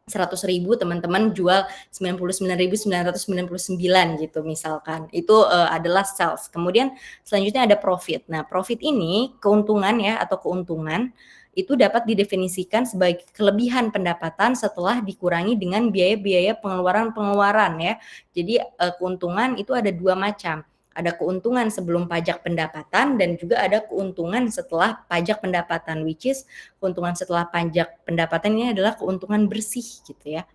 100.000, teman-teman jual 99.999 gitu misalkan. Itu adalah sales. Kemudian selanjutnya ada profit. Nah, profit ini keuntungan ya, atau keuntungan itu dapat didefinisikan sebagai kelebihan pendapatan setelah dikurangi dengan biaya-biaya pengeluaran ya. Jadi keuntungan itu ada 2 macam. Ada keuntungan sebelum pajak pendapatan dan juga ada keuntungan setelah pajak pendapatan, which is keuntungan setelah pajak pendapatan ini adalah keuntungan bersih gitu ya.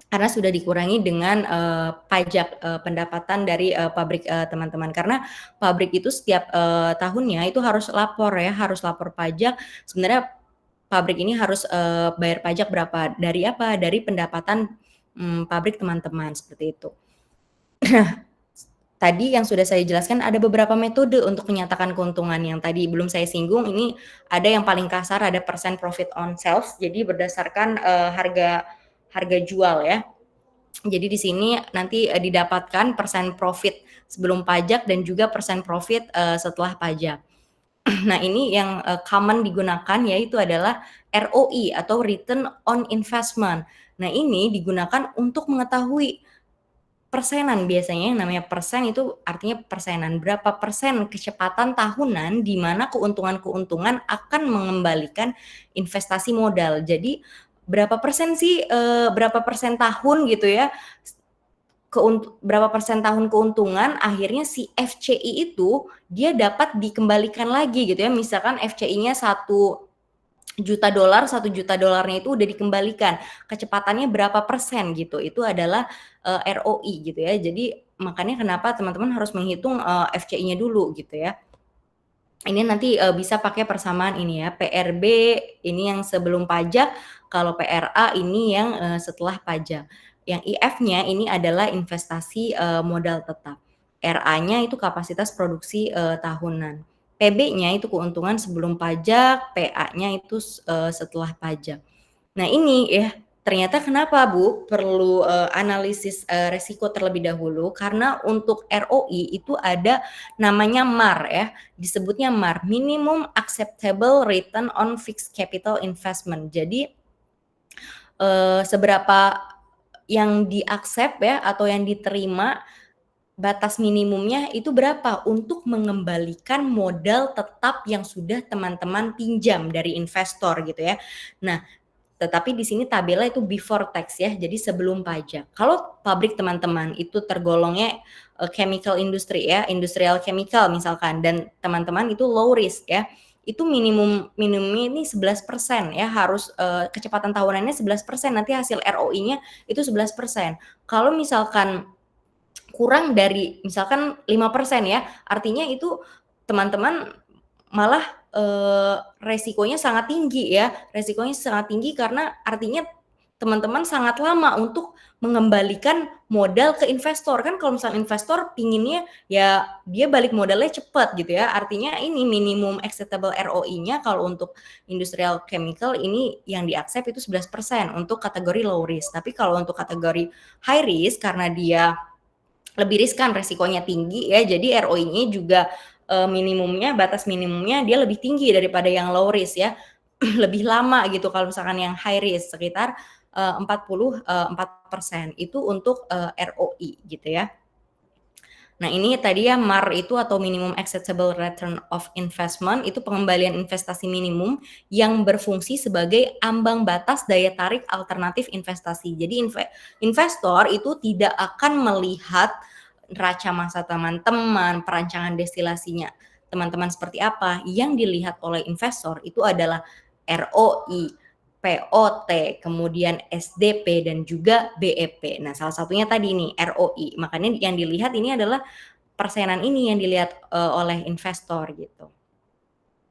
Karena sudah dikurangi dengan pajak pendapatan dari pabrik teman-teman. Karena pabrik itu setiap tahunnya itu harus lapor ya, harus lapor pajak. Sebenarnya pabrik ini harus bayar pajak berapa, dari apa? Dari pendapatan pabrik teman-teman, seperti itu. Tadi yang sudah saya jelaskan ada beberapa metode untuk menyatakan keuntungan. Yang tadi belum saya singgung, ini ada yang paling kasar, ada percent profit on sales. Jadi berdasarkan harga jual ya. Jadi di sini nanti didapatkan persen profit sebelum pajak dan juga persen profit setelah pajak. Nah, ini yang common digunakan yaitu adalah ROI atau return on investment. Nah, ini digunakan untuk mengetahui persenan. Biasanya yang namanya persen itu artinya persenan. Berapa persen kecepatan tahunan di mana keuntungan-keuntungan akan mengembalikan investasi modal. Jadi berapa persen sih, berapa persen tahun gitu ya, berapa persen tahun keuntungan, akhirnya si FCI itu dia dapat dikembalikan lagi gitu ya. Misalkan FCI-nya $1 juta, $1 juta-nya itu udah dikembalikan. Kecepatannya berapa persen gitu. Itu adalah ROI gitu ya. Jadi makanya kenapa teman-teman harus menghitung FCI-nya dulu gitu ya. Ini nanti bisa pakai persamaan ini ya. PRB ini yang sebelum pajak, kalau PRA ini yang setelah pajak. Yang IF-nya ini adalah investasi modal tetap. RA-nya itu kapasitas produksi tahunan. PB-nya itu keuntungan sebelum pajak, PA-nya itu setelah pajak. Nah, ini ya, ternyata kenapa Bu perlu analisis resiko terlebih dahulu, karena untuk ROI itu ada namanya MAR ya, disebutnya MAR, Minimum Acceptable Return on Fixed Capital Investment. Jadi seberapa yang di-accept ya atau yang diterima, batas minimumnya itu berapa untuk mengembalikan modal tetap yang sudah teman-teman pinjam dari investor gitu ya. Nah, tetapi di sini tabelnya itu before tax ya, jadi sebelum pajak. Kalau pabrik teman-teman itu tergolongnya chemical industry ya, industrial chemical misalkan, dan teman-teman itu low risk ya, itu minimumnya ini 11% ya, harus kecepatan tahunannya 11%, nanti hasil ROI-nya itu 11%. Kalau misalkan kurang dari misalkan 5% ya, artinya itu teman-teman malah resikonya sangat tinggi ya, resikonya sangat tinggi karena artinya teman-teman sangat lama untuk mengembalikan modal ke investor. Kan kalau misalnya investor pinginnya ya dia balik modalnya cepat gitu ya, artinya ini minimum acceptable ROI-nya kalau untuk industrial chemical ini yang di-accept itu 11% untuk kategori low risk. Tapi kalau untuk kategori high risk karena dia lebih riskan, resikonya tinggi ya, jadi ROI-nya juga minimumnya, batas minimumnya dia lebih tinggi daripada yang low risk ya. Lebih lama gitu kalau misalkan yang high risk sekitar 44% itu untuk ROI gitu ya. Nah, ini tadi ya MAR itu atau minimum acceptable return of investment, itu pengembalian investasi minimum yang berfungsi sebagai ambang batas daya tarik alternatif investasi. Jadi investor itu tidak akan melihat neraca masa teman-teman, perancangan destilasinya teman-teman seperti apa. Yang dilihat oleh investor itu adalah ROI, POT, kemudian SDP dan juga BEP. Nah, salah satunya tadi nih ROI. Makanya yang dilihat ini adalah persenan ini yang dilihat oleh investor gitu.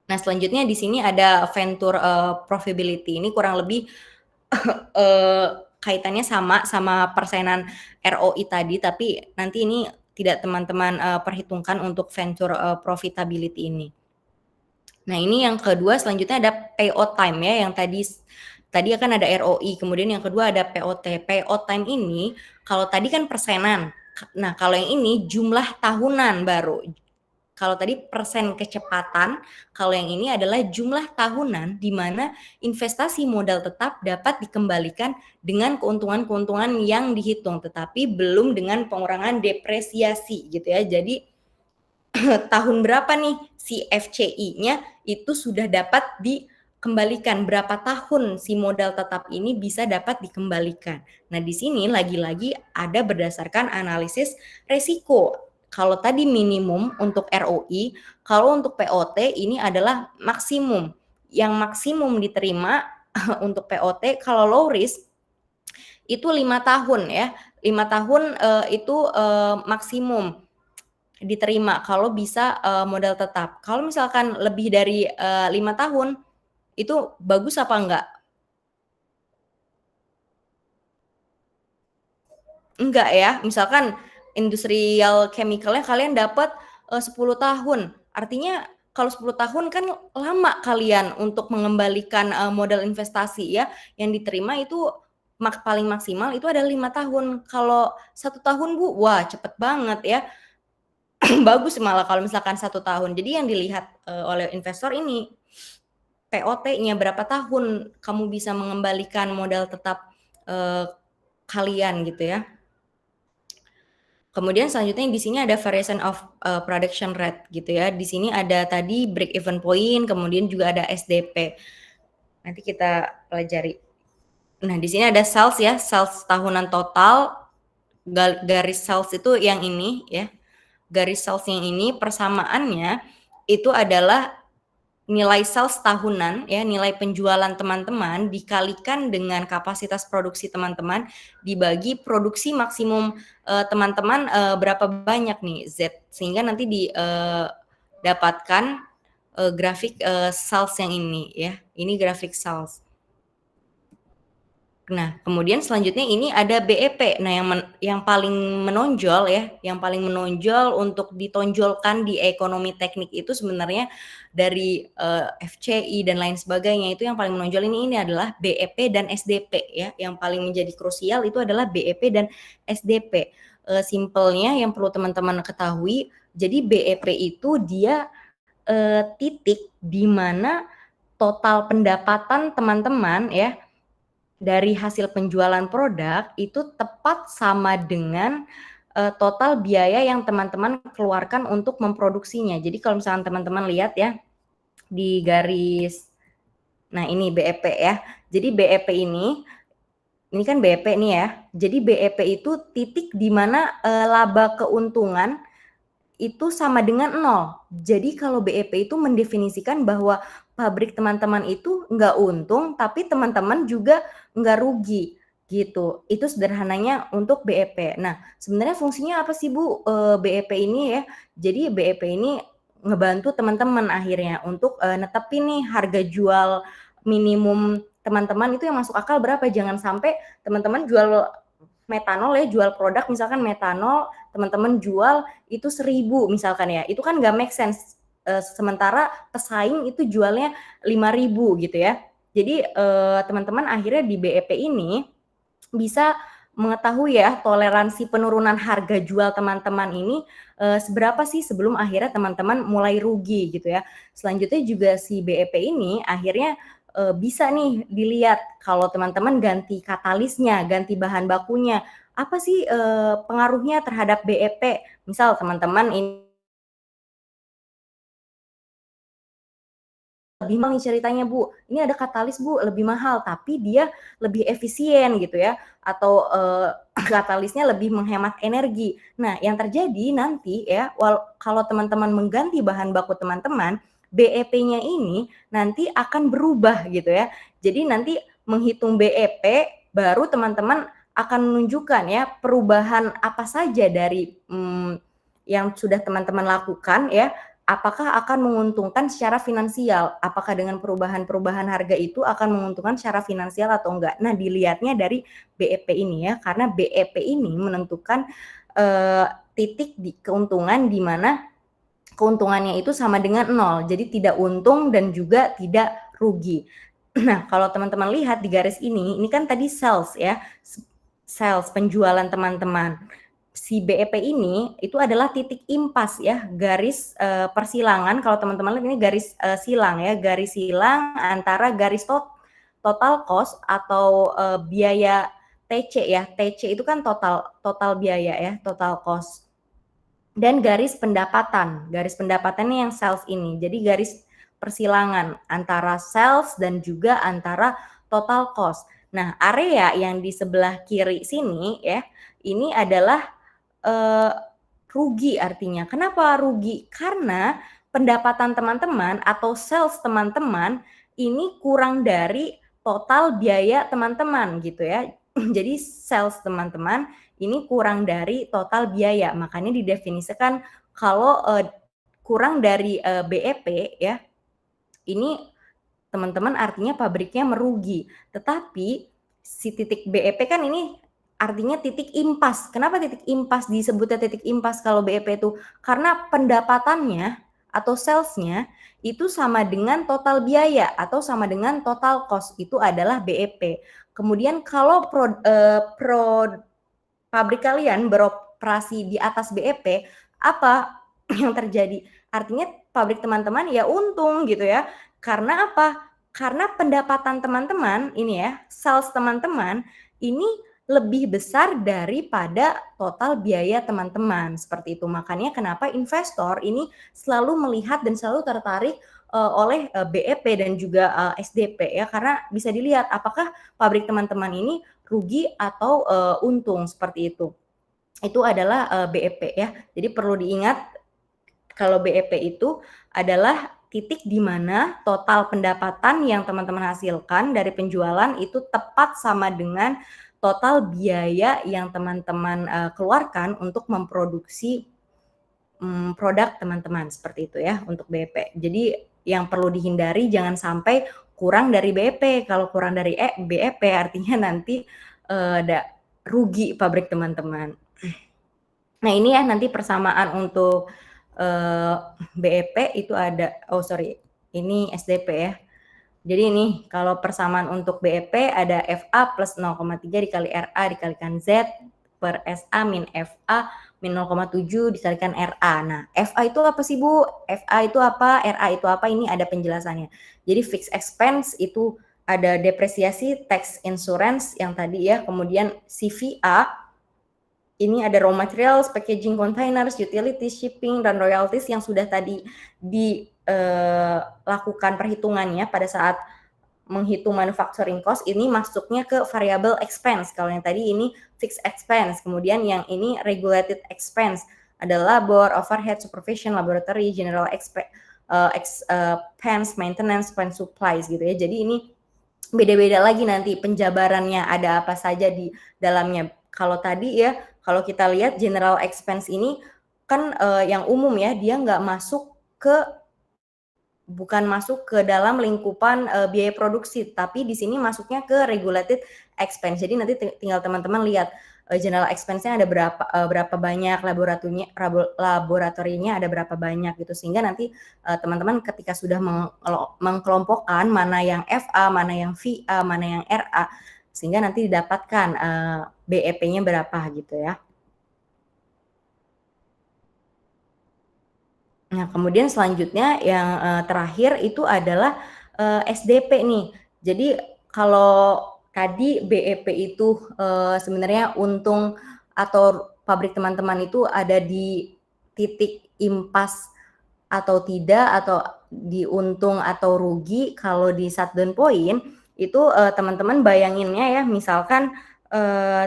Nah, selanjutnya di sini ada venture profitability. Ini kurang lebih kaitannya sama persenan ROI tadi, tapi nanti ini tidak teman-teman perhitungkan untuk venture profitability ini. Nah, ini yang kedua selanjutnya ada payout time ya, yang tadi akan ada ROI, kemudian yang kedua ada POT. Payout time ini kalau tadi kan persenan. Nah, kalau yang ini jumlah tahunan baru. Kalau tadi persen kecepatan, kalau yang ini adalah jumlah tahunan di mana investasi modal tetap dapat dikembalikan dengan keuntungan-keuntungan yang dihitung, tetapi belum dengan pengurangan depresiasi gitu ya. Jadi tahun berapa nih si FCI-nya itu sudah dapat dikembalikan, berapa tahun si modal tetap ini bisa dapat dikembalikan. Nah, di sini lagi-lagi ada berdasarkan analisis resiko. Kalau tadi minimum untuk ROI, kalau untuk POT ini adalah maksimum. Yang maksimum diterima untuk POT kalau low risk itu 5 tahun ya. 5 tahun itu maksimum diterima kalau bisa modal tetap. Kalau misalkan lebih dari 5 tahun itu bagus apa enggak? Enggak ya. Misalkan industrial chemical-nya kalian dapat 10 tahun. Artinya kalau 10 tahun kan lama kalian untuk mengembalikan modal investasi ya. Yang diterima itu paling maksimal itu ada 5 tahun. Kalau 1 tahun Bu, wah cepet banget ya. Bagus malah kalau misalkan 1 tahun. Jadi yang dilihat oleh investor ini POT-nya berapa tahun kamu bisa mengembalikan modal tetap kalian gitu ya. Kemudian selanjutnya di sini ada variation of production rate gitu ya. Di sini ada tadi break even point, kemudian juga ada SDP. Nanti kita pelajari. Nah, di sini ada sales ya, sales tahunan total. Garis sales itu yang ini ya. Garis sales yang ini persamaannya itu adalah nilai sales tahunan ya, nilai penjualan teman-teman dikalikan dengan kapasitas produksi teman-teman dibagi produksi maksimum teman-teman berapa banyak nih Z, sehingga nanti didapatkan grafik sales yang ini ya. Ini grafik sales. Nah, kemudian selanjutnya ini ada BEP. Nah, yang paling menonjol ya, yang paling menonjol untuk ditonjolkan di ekonomi teknik itu sebenarnya dari FCI dan lain sebagainya, itu yang paling menonjol ini adalah BEP dan SDP ya. Yang paling menjadi krusial itu adalah BEP dan SDP. Simpelnya yang perlu teman-teman ketahui, jadi BEP itu dia titik di mana total pendapatan teman-teman ya dari hasil penjualan produk itu tepat sama dengan total biaya yang teman-teman keluarkan untuk memproduksinya. Jadi kalau misalnya teman-teman lihat ya di garis, nah ini BEP ya. Jadi BEP ini kan BEP nih ya. Jadi BEP itu titik di mana laba keuntungan itu sama dengan 0. Jadi kalau BEP itu mendefinisikan bahwa pabrik teman-teman itu nggak untung, tapi teman-teman juga nggak rugi gitu. Itu sederhananya untuk BEP. Nah, sebenarnya fungsinya apa sih Bu BEP ini ya? Jadi BEP ini ngebantu teman-teman akhirnya untuk netepin nih harga jual minimum teman-teman itu yang masuk akal berapa. Jangan sampai teman-teman jual metanol ya, jual produk misalkan metanol, teman-teman jual itu 1.000 misalkan ya, itu kan nggak make sense. Sementara pesaing itu jualnya 5.000 gitu ya. Jadi teman-teman akhirnya di BEP ini bisa mengetahui ya toleransi penurunan harga jual teman-teman ini seberapa sih sebelum akhirnya teman-teman mulai rugi gitu ya. Selanjutnya juga si BEP ini akhirnya bisa nih dilihat kalau teman-teman ganti katalisnya, ganti bahan bakunya, apa sih pengaruhnya terhadap BEP? Misal teman-teman ini lebih mahal nih ceritanya Bu, ini ada katalis Bu lebih mahal tapi dia lebih efisien gitu ya, atau katalisnya lebih menghemat energi. Nah yang terjadi nanti ya, kalau teman-teman mengganti bahan baku teman-teman, BEP-nya ini nanti akan berubah gitu ya. Jadi nanti menghitung BEP baru teman-teman akan menunjukkan ya perubahan apa saja dari yang sudah teman-teman lakukan ya, apakah akan menguntungkan secara finansial, apakah dengan perubahan-perubahan harga itu akan menguntungkan secara finansial atau enggak. Nah dilihatnya dari BEP ini ya, karena BEP ini menentukan titik di keuntungan di mana keuntungannya itu sama dengan 0, jadi tidak untung dan juga tidak rugi. Nah kalau teman-teman lihat di garis ini kan tadi sales ya, sales penjualan teman-teman. Si BEP ini itu adalah titik impas ya, garis persilangan. Kalau teman-teman lihat ini garis silang ya, garis silang antara garis total cost atau biaya TC ya. TC itu kan total biaya ya, total cost. Dan garis pendapatan. Garis pendapatannya yang sales ini. Jadi garis persilangan antara sales dan juga antara total cost. Nah, area yang di sebelah kiri sini ya, ini adalah rugi artinya. Kenapa rugi? Karena pendapatan teman-teman atau sales teman-teman ini kurang dari total biaya teman-teman gitu ya. Jadi sales teman-teman ini kurang dari total biaya. Makanya didefinisikan kalau kurang dari BEP ya, ini teman-teman artinya pabriknya merugi. Tetapi si titik BEP kan ini artinya titik impas. Kenapa titik impas disebutnya titik impas kalau BEP itu? Karena pendapatannya atau salesnya itu sama dengan total biaya atau sama dengan total cost, itu adalah BEP. Kemudian kalau pabrik kalian beroperasi di atas BEP, apa yang terjadi? Artinya pabrik teman-teman ya untung gitu ya. Karena apa? Karena pendapatan teman-teman ini ya, sales teman-teman ini lebih besar daripada total biaya teman-teman. Seperti itu. Makanya kenapa investor ini selalu melihat dan selalu tertarik oleh BEP dan juga SDP ya, karena bisa dilihat apakah pabrik teman-teman ini rugi atau untung, seperti itu. Itu adalah BEP ya. Jadi perlu diingat kalau BEP itu adalah titik di mana total pendapatan yang teman-teman hasilkan dari penjualan itu tepat sama dengan total biaya yang teman-teman keluarkan untuk memproduksi produk teman-teman, seperti itu ya untuk BEP. Jadi yang perlu dihindari jangan sampai kurang dari BEP. Kalau kurang dari BEP artinya nanti ada rugi pabrik teman-teman. Nah ini ya nanti persamaan untuk BEP itu ada, ini SDP ya. Jadi ini kalau persamaan untuk BEP ada FA plus 0,3 dikali RA dikalikan Z per SA min FA min 0,7 dikalikan RA. Nah, FA itu apa sih Bu? FA itu apa? RA itu apa? Ini ada penjelasannya. Jadi fixed expense itu ada depresiasi, tax insurance yang tadi ya, kemudian CVA, ini ada raw materials, packaging containers, utilities, shipping, dan royalties yang sudah tadi dilakukan perhitungannya pada saat menghitung manufacturing cost. Ini masuknya ke variable expense. Kalau yang tadi ini fixed expense, kemudian yang ini regulated expense, ada labor, overhead, supervision, laboratory, general expense, maintenance, and supplies gitu ya. Jadi ini beda-beda lagi nanti penjabarannya ada apa saja di dalamnya. Kalau tadi ya, kalau kita lihat general expense ini kan yang umum ya, dia bukan masuk ke dalam lingkupan biaya produksi, tapi di sini masuknya ke regulated expense. Jadi nanti tinggal teman-teman lihat general expense-nya ada berapa banyak, laboratorinya ada berapa banyak gitu, sehingga nanti teman-teman ketika sudah mengkelompokkan mana yang FA, mana yang VA, mana yang RA, sehingga nanti didapatkan BEP-nya berapa gitu ya. Nah, kemudian selanjutnya yang terakhir itu adalah SDP nih. Jadi kalau tadi BEP itu sebenarnya untung atau pabrik teman-teman itu ada di titik impas atau tidak, atau di untung atau rugi. Kalau di shutdown point itu teman-teman bayanginnya ya, misalkan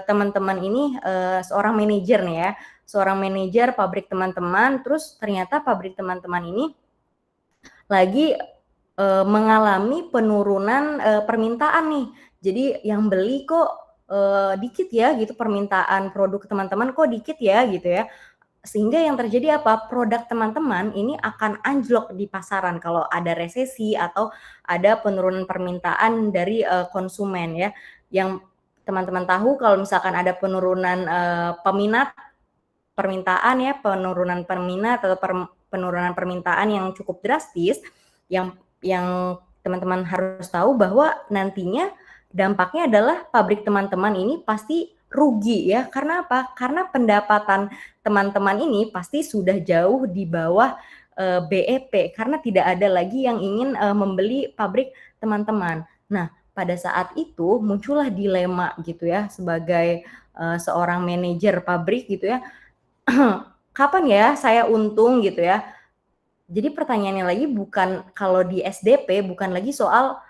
teman-teman ini seorang manajer nih ya, seorang manajer pabrik teman-teman, terus ternyata pabrik teman-teman ini lagi mengalami penurunan permintaan nih. Jadi yang beli kok dikit ya gitu, permintaan produk teman-teman kok dikit ya gitu ya. Sehingga yang terjadi apa? Produk teman-teman ini akan anjlok di pasaran kalau ada resesi atau ada penurunan permintaan dari konsumen ya. Yang teman-teman tahu kalau misalkan ada penurunan permintaan ya, penurunan peminat atau penurunan permintaan yang cukup drastis, yang teman-teman harus tahu bahwa nantinya dampaknya adalah pabrik teman-teman ini pasti rugi ya. Karena apa? Karena pendapatan teman-teman ini pasti sudah jauh di bawah BEP, karena tidak ada lagi yang ingin membeli pabrik teman-teman. Nah, pada saat itu muncullah dilema gitu ya, sebagai seorang manajer pabrik gitu ya. Kapan ya saya untung gitu ya. Jadi pertanyaannya lagi bukan, kalau di SDP bukan lagi soal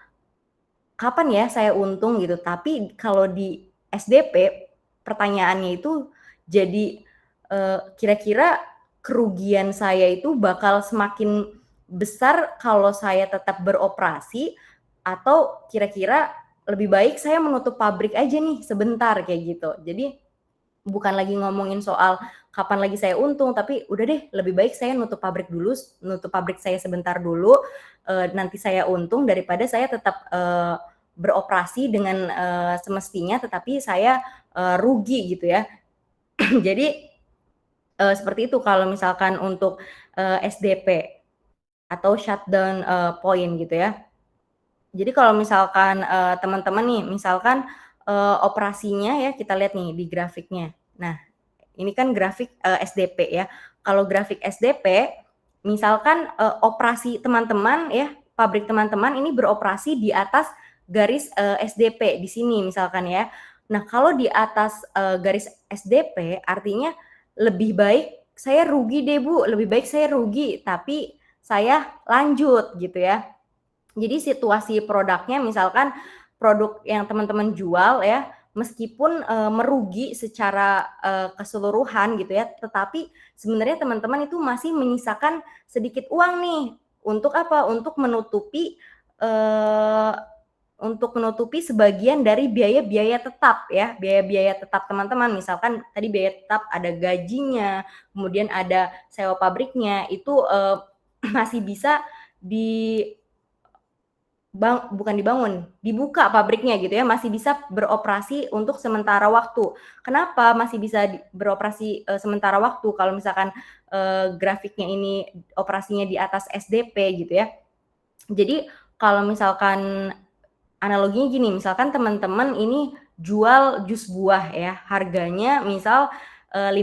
kapan ya saya untung gitu, tapi kalau di SDP pertanyaannya itu jadi kira-kira kerugian saya itu bakal semakin besar kalau saya tetap beroperasi, atau kira-kira lebih baik saya menutup pabrik aja nih sebentar kayak gitu. Jadi bukan lagi ngomongin soal kapan lagi saya untung, tapi udah deh lebih baik saya nutup pabrik dulu, nutup pabrik saya sebentar dulu, nanti saya untung daripada saya tetap beroperasi dengan semestinya tetapi saya rugi gitu ya. Jadi seperti itu kalau misalkan untuk SDP atau shutdown point gitu ya. Jadi kalau misalkan teman-teman nih, misalkan operasinya ya, kita lihat nih di grafiknya. Nah, ini kan grafik SDP ya. Kalau grafik SDP, misalkan operasi teman-teman ya, pabrik teman-teman ini beroperasi di atas garis SDP di sini misalkan ya. Nah, kalau di atas garis SDP artinya lebih baik saya rugi deh Bu, lebih baik saya rugi tapi saya lanjut gitu ya. Jadi situasi produknya misalkan produk yang teman-teman jual ya, meskipun merugi secara keseluruhan gitu ya, tetapi sebenarnya teman-teman itu masih menyisakan sedikit uang nih untuk apa? Untuk menutupi sebagian dari biaya-biaya tetap ya, biaya-biaya tetap teman-teman. Misalkan tadi biaya tetap ada gajinya, kemudian ada sewa pabriknya, itu masih bisa dibuka pabriknya gitu ya, masih bisa beroperasi untuk sementara waktu. Kenapa masih bisa beroperasi sementara waktu? Kalau misalkan grafiknya ini operasinya di atas SDP gitu ya. Jadi kalau misalkan analoginya gini, misalkan teman-teman ini jual jus buah ya, harganya misal 5.000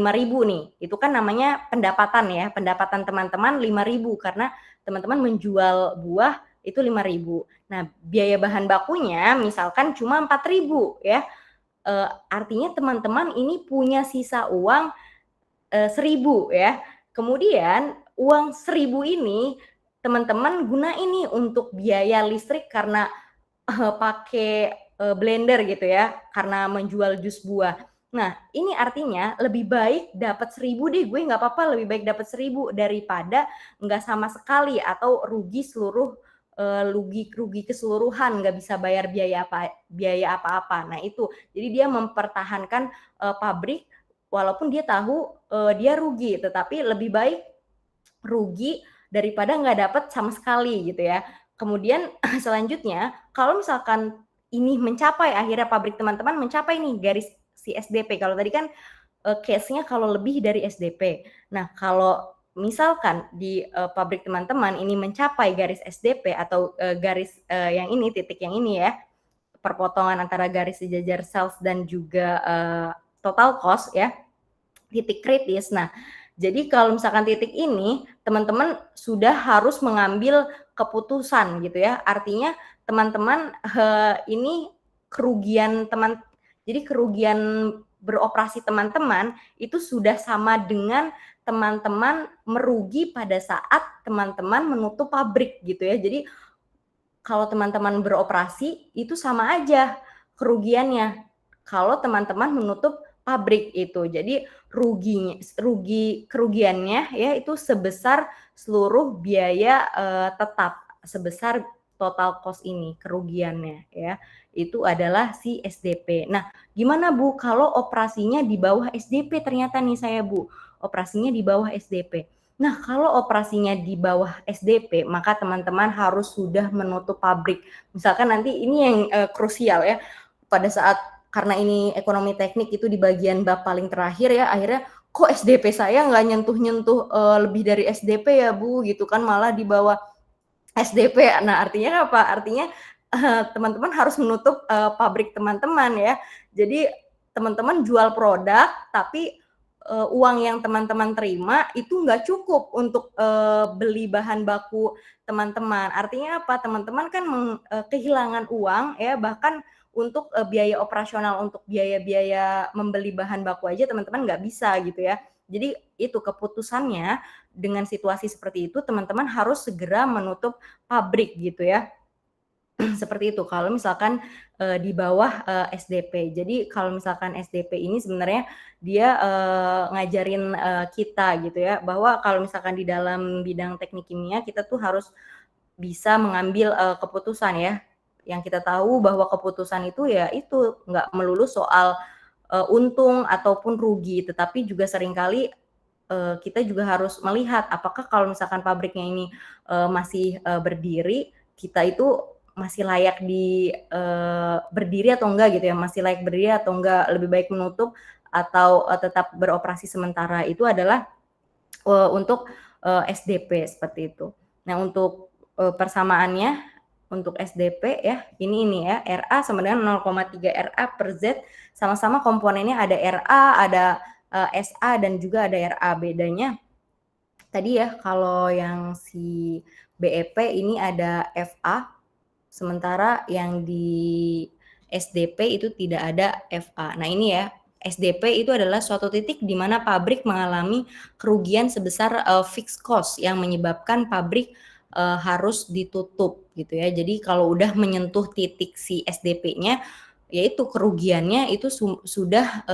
nih, itu kan namanya pendapatan ya, pendapatan teman-teman 5.000 karena teman-teman menjual buah itu 5.000. Nah, biaya bahan bakunya misalkan cuma 4.000 ya. Artinya teman-teman ini punya sisa uang 1.000 ya. Kemudian uang 1.000 ini teman-teman gunain nih untuk biaya listrik karena pakai blender gitu ya, karena menjual jus buah. Nah, ini artinya lebih baik dapat 1.000 deh, gue nggak apa-apa lebih baik dapat 1.000 daripada nggak sama sekali atau rugi seluruh rugi keseluruhan, nggak bisa bayar biaya apa-apa. Nah itu, jadi dia mempertahankan pabrik walaupun dia tahu dia rugi, tetapi lebih baik rugi daripada nggak dapat sama sekali gitu ya. Kemudian selanjutnya, kalau misalkan ini mencapai akhirnya pabrik teman-teman mencapai nih garis si SDP. Kalau tadi kan case-nya kalau lebih dari SDP. Nah, kalau misalkan di pabrik teman-teman ini mencapai garis SDP atau garis yang ini, titik yang ini ya, perpotongan antara garis sejajar sales dan juga total cost ya, titik kritis. Nah, jadi kalau misalkan titik ini, teman-teman sudah harus mengambil keputusan gitu ya. Artinya teman-teman ini jadi kerugian beroperasi teman-teman itu sudah sama dengan teman-teman merugi pada saat teman-teman menutup pabrik gitu ya. Jadi kalau teman-teman beroperasi itu sama aja kerugiannya kalau teman-teman menutup pabrik itu. Jadi kerugiannya ya itu sebesar seluruh biaya tetap, sebesar total cost ini kerugiannya ya. Itu adalah si SDP. Nah, gimana Bu kalau operasinya di bawah SDP ternyata nih saya Bu, operasinya di bawah SDP. Nah, kalau operasinya di bawah SDP, maka teman-teman harus sudah menutup pabrik. Misalkan nanti ini yang krusial ya, pada saat karena ini ekonomi teknik itu di bagian bab paling terakhir ya, akhirnya kok SDP saya nggak nyentuh-nyentuh lebih dari SDP ya Bu, gitu kan, malah di bawah SDP. Nah, artinya apa? Artinya teman-teman harus menutup pabrik teman-teman ya. Jadi teman-teman jual produk, tapi uang yang teman-teman terima itu nggak cukup untuk beli bahan baku teman-teman. Artinya apa? Teman-teman kan kehilangan uang ya, bahkan untuk biaya operasional, untuk biaya-biaya membeli bahan baku aja teman-teman nggak bisa gitu ya. Jadi itu keputusannya dengan situasi seperti itu teman-teman harus segera menutup pabrik gitu ya. Seperti itu kalau misalkan di bawah SDP. Jadi kalau misalkan SDP ini sebenarnya dia ngajarin kita gitu ya, bahwa kalau misalkan di dalam bidang teknik kimia kita tuh harus bisa mengambil keputusan ya. Yang kita tahu bahwa keputusan itu ya itu nggak melulu soal untung ataupun rugi, tetapi juga seringkali kita juga harus melihat apakah kalau misalkan pabriknya ini masih berdiri, kita itu masih layak berdiri atau enggak gitu ya, masih layak berdiri atau enggak, lebih baik menutup atau tetap beroperasi sementara. Itu adalah untuk SDP seperti itu. Nah, untuk persamaannya untuk SDP ya, ini ya, RA sama dengan 0,3 RA per Z, sama-sama komponennya ada RA, ada SA dan juga ada RA. Bedanya tadi ya, kalau yang si BEP ini ada FA, sementara yang di SDP itu tidak ada FA. Nah ini ya, SDP itu adalah suatu titik di mana pabrik mengalami kerugian sebesar fixed cost yang menyebabkan pabrik harus ditutup gitu ya. Jadi kalau udah menyentuh titik si SDP-nya, yaitu kerugiannya itu sudah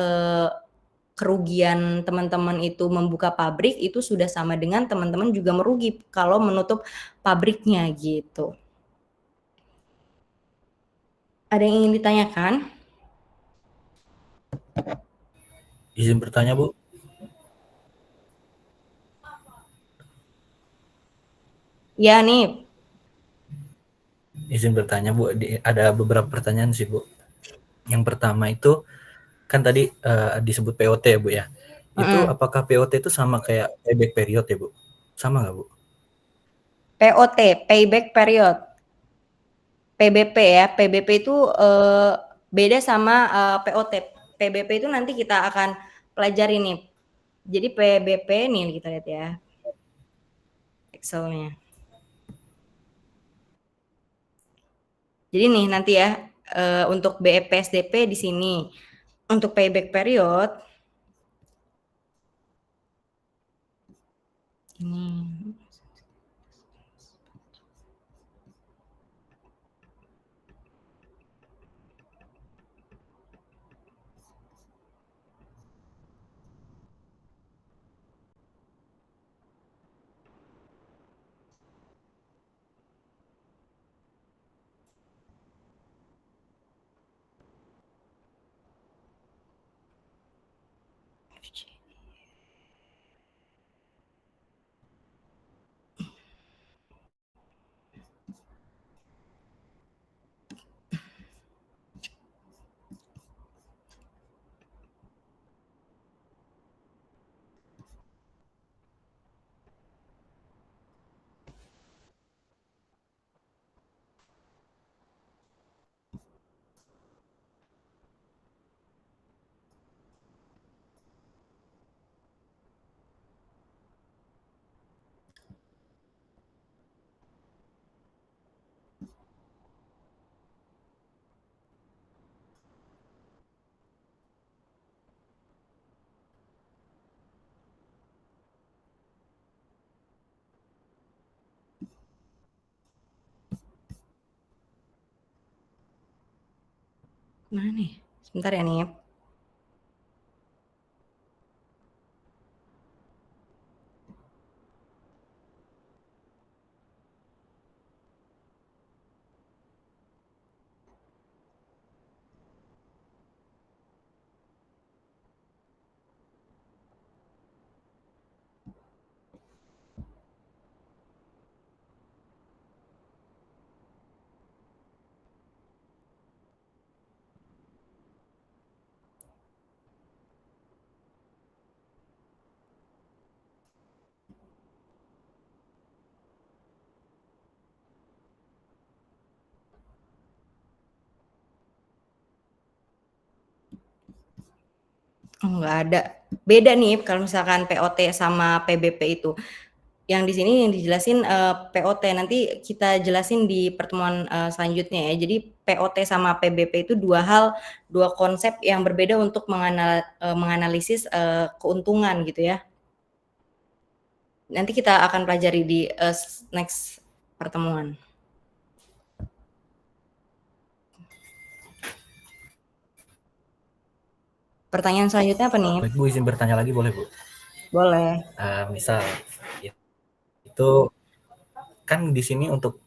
kerugian teman-teman itu membuka pabrik itu sudah sama dengan teman-teman juga merugi kalau menutup pabriknya gitu. Ada yang ingin ditanyakan? Izin bertanya, Bu. Ya nih. Izin bertanya, Bu. Ada beberapa pertanyaan sih, Bu. Yang pertama itu kan tadi disebut POT ya, Bu ya. Itu apakah POT itu sama kayak payback period ya, Bu? Sama nggak, Bu? POT, payback period. PBP ya, PBP itu beda sama POT. PBP itu nanti kita akan pelajari nih. Jadi PBP nih kita lihat ya. Excelnya. Jadi nih nanti ya, untuk BEP SDP di sini. Untuk payback period ini. Mana nih? Sebentar ya nih. Oh, nggak ada. Beda nih kalau misalkan POT sama PBP itu. Yang di sini yang dijelasin POT, nanti kita jelasin di pertemuan selanjutnya ya. Jadi POT sama PBP itu dua konsep yang berbeda untuk menganalisis keuntungan gitu ya. Nanti kita akan pelajari di next pertemuan. Pertanyaan selanjutnya apa nih? Baik Bu, izin bertanya lagi boleh Bu? Boleh. Misal itu kan di sini untuk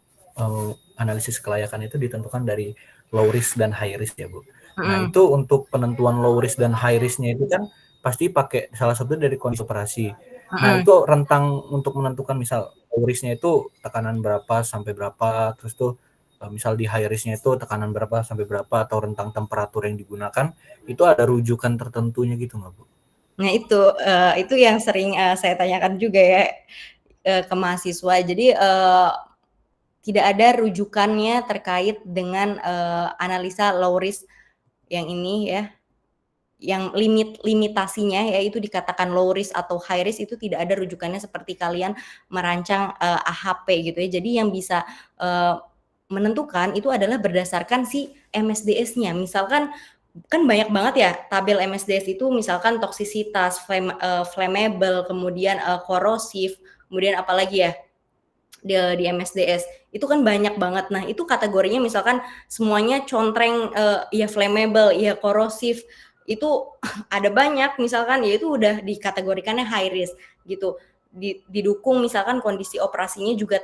analisis kelayakan itu ditentukan dari low risk dan high risk ya Bu. Nah itu untuk penentuan low risk dan high risknya itu kan pasti pakai salah satu dari kondisi operasi. Nah itu rentang untuk menentukan misal low risknya itu tekanan berapa sampai berapa, terus tuh misal di high risknya itu tekanan berapa sampai berapa, atau rentang temperatur yang digunakan, itu ada rujukan tertentunya gitu nggak Bu? Nah itu yang sering saya tanyakan juga ya ke mahasiswa. Jadi tidak ada rujukannya terkait dengan analisa low risk yang ini ya, yang limitasinya ya itu dikatakan low risk atau high risk, itu tidak ada rujukannya seperti kalian merancang AHP gitu ya. Jadi yang bisa menentukan itu adalah berdasarkan si MSDS-nya. Misalkan kan banyak banget ya tabel MSDS itu, misalkan toksisitas, flammable, kemudian korosif, kemudian apalagi ya di MSDS itu kan banyak banget. Nah itu kategorinya misalkan semuanya contreng, ya flammable, ya korosif, itu ada banyak misalkan, ya itu udah dikategorikannya high risk gitu. Didukung misalkan kondisi operasinya juga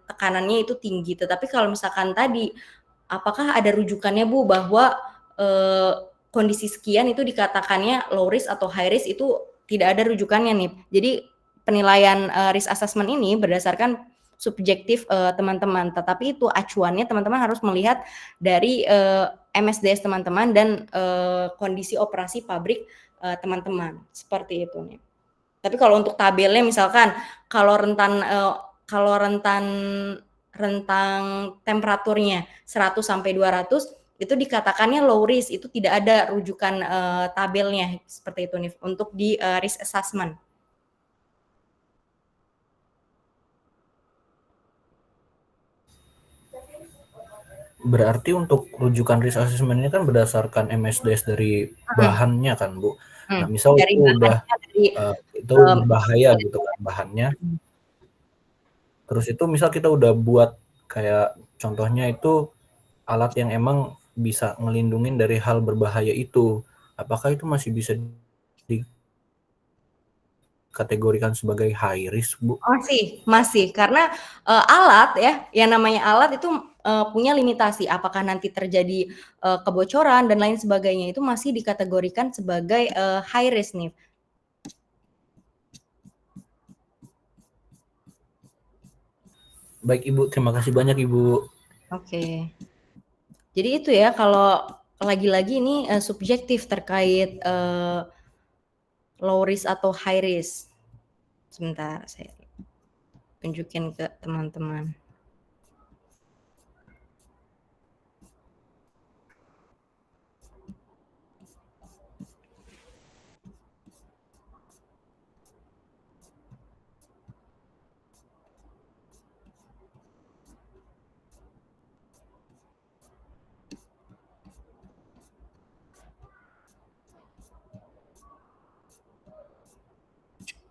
tekanannya itu tinggi. Tetapi kalau misalkan tadi apakah ada rujukannya Bu bahwa kondisi sekian itu dikatakannya low risk atau high risk, itu tidak ada rujukannya nih. Jadi penilaian risk assessment ini berdasarkan subjektif teman-teman, tetapi itu acuannya teman-teman harus melihat dari MSDS teman-teman dan kondisi operasi pabrik teman-teman, seperti itu nih. Tapi kalau untuk tabelnya misalkan kalau rentang temperaturnya 100 sampai 200 itu dikatakannya low risk, itu tidak ada rujukan tabelnya seperti itu nih untuk di risk assessment. Berarti untuk rujukan risk assessment-nya kan berdasarkan MSDS dari bahannya kan, Bu. Nah, misal Dari itu udah bahannya, dari itu berbahaya gitu kan bahannya. Terus itu misal kita udah buat kayak contohnya itu alat yang emang bisa ngelindungin dari hal berbahaya itu. Apakah itu masih bisa dikategorikan sebagai high risk, Bu? Masih, karena alat ya, yang namanya alat itu punya limitasi. Apakah nanti terjadi kebocoran dan lain sebagainya, itu masih dikategorikan sebagai high risk nih. Baik Ibu, terima kasih banyak Ibu. Oke. Jadi itu ya, kalau lagi-lagi ini subjektif terkait low risk atau high risk. Sebentar, saya tunjukin ke teman-teman.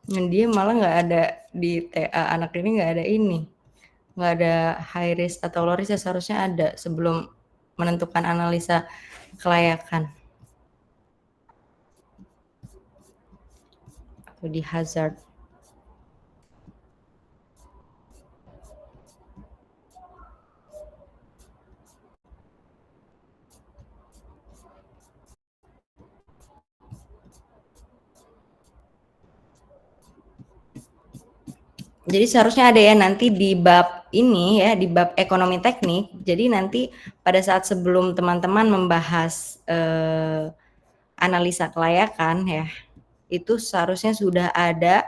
Dan dia malah nggak ada di TA anak ini, nggak ada ini, nggak ada high risk atau low risk, ya seharusnya ada sebelum menentukan analisa kelayakan atau di hazard. Jadi seharusnya ada ya nanti di bab ini ya, di bab ekonomi teknik. Jadi nanti pada saat sebelum teman-teman membahas analisa kelayakan ya, itu seharusnya sudah ada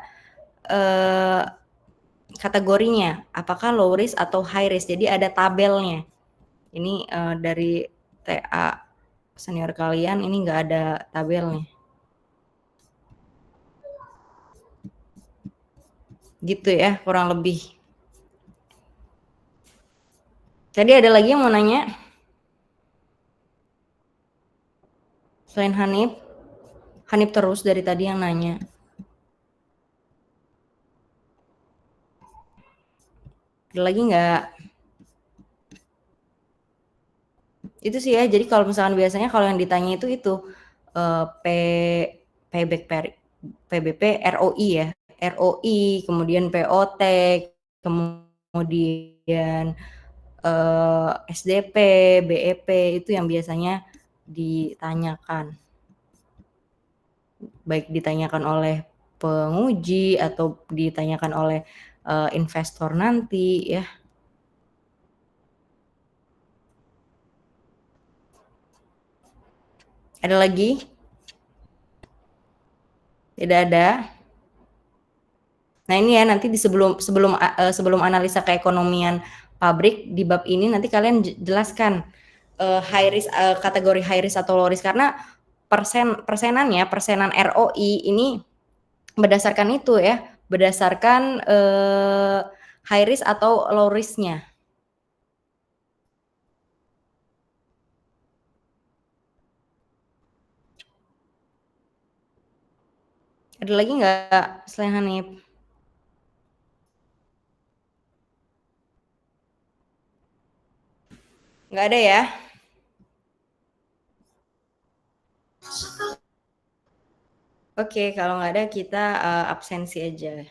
kategorinya, apakah low risk atau high risk. Jadi ada tabelnya. Ini dari TA senior kalian ini nggak ada tabelnya. Gitu ya, kurang lebih. Tadi ada lagi yang mau nanya? Selain Hanif? Hanif terus dari tadi yang nanya. Ada lagi nggak? Itu sih ya, jadi kalau misalkan biasanya kalau yang ditanya itu PBP, ROI ya. ROI, kemudian POT, kemudian SDP, BEP, itu yang biasanya ditanyakan. Baik ditanyakan oleh penguji atau ditanyakan oleh investor nanti ya. Ada lagi? Tidak ada. Nah ini ya, nanti di sebelum analisa keekonomian pabrik di bab ini nanti kalian jelaskan high risk, kategori high risk atau low risk, karena persenan ROI ini berdasarkan itu ya, berdasarkan high risk atau low risk-nya. Ada lagi nggak selain Hanif? Nggak ada ya? Oke, kalau nggak ada kita absensi aja.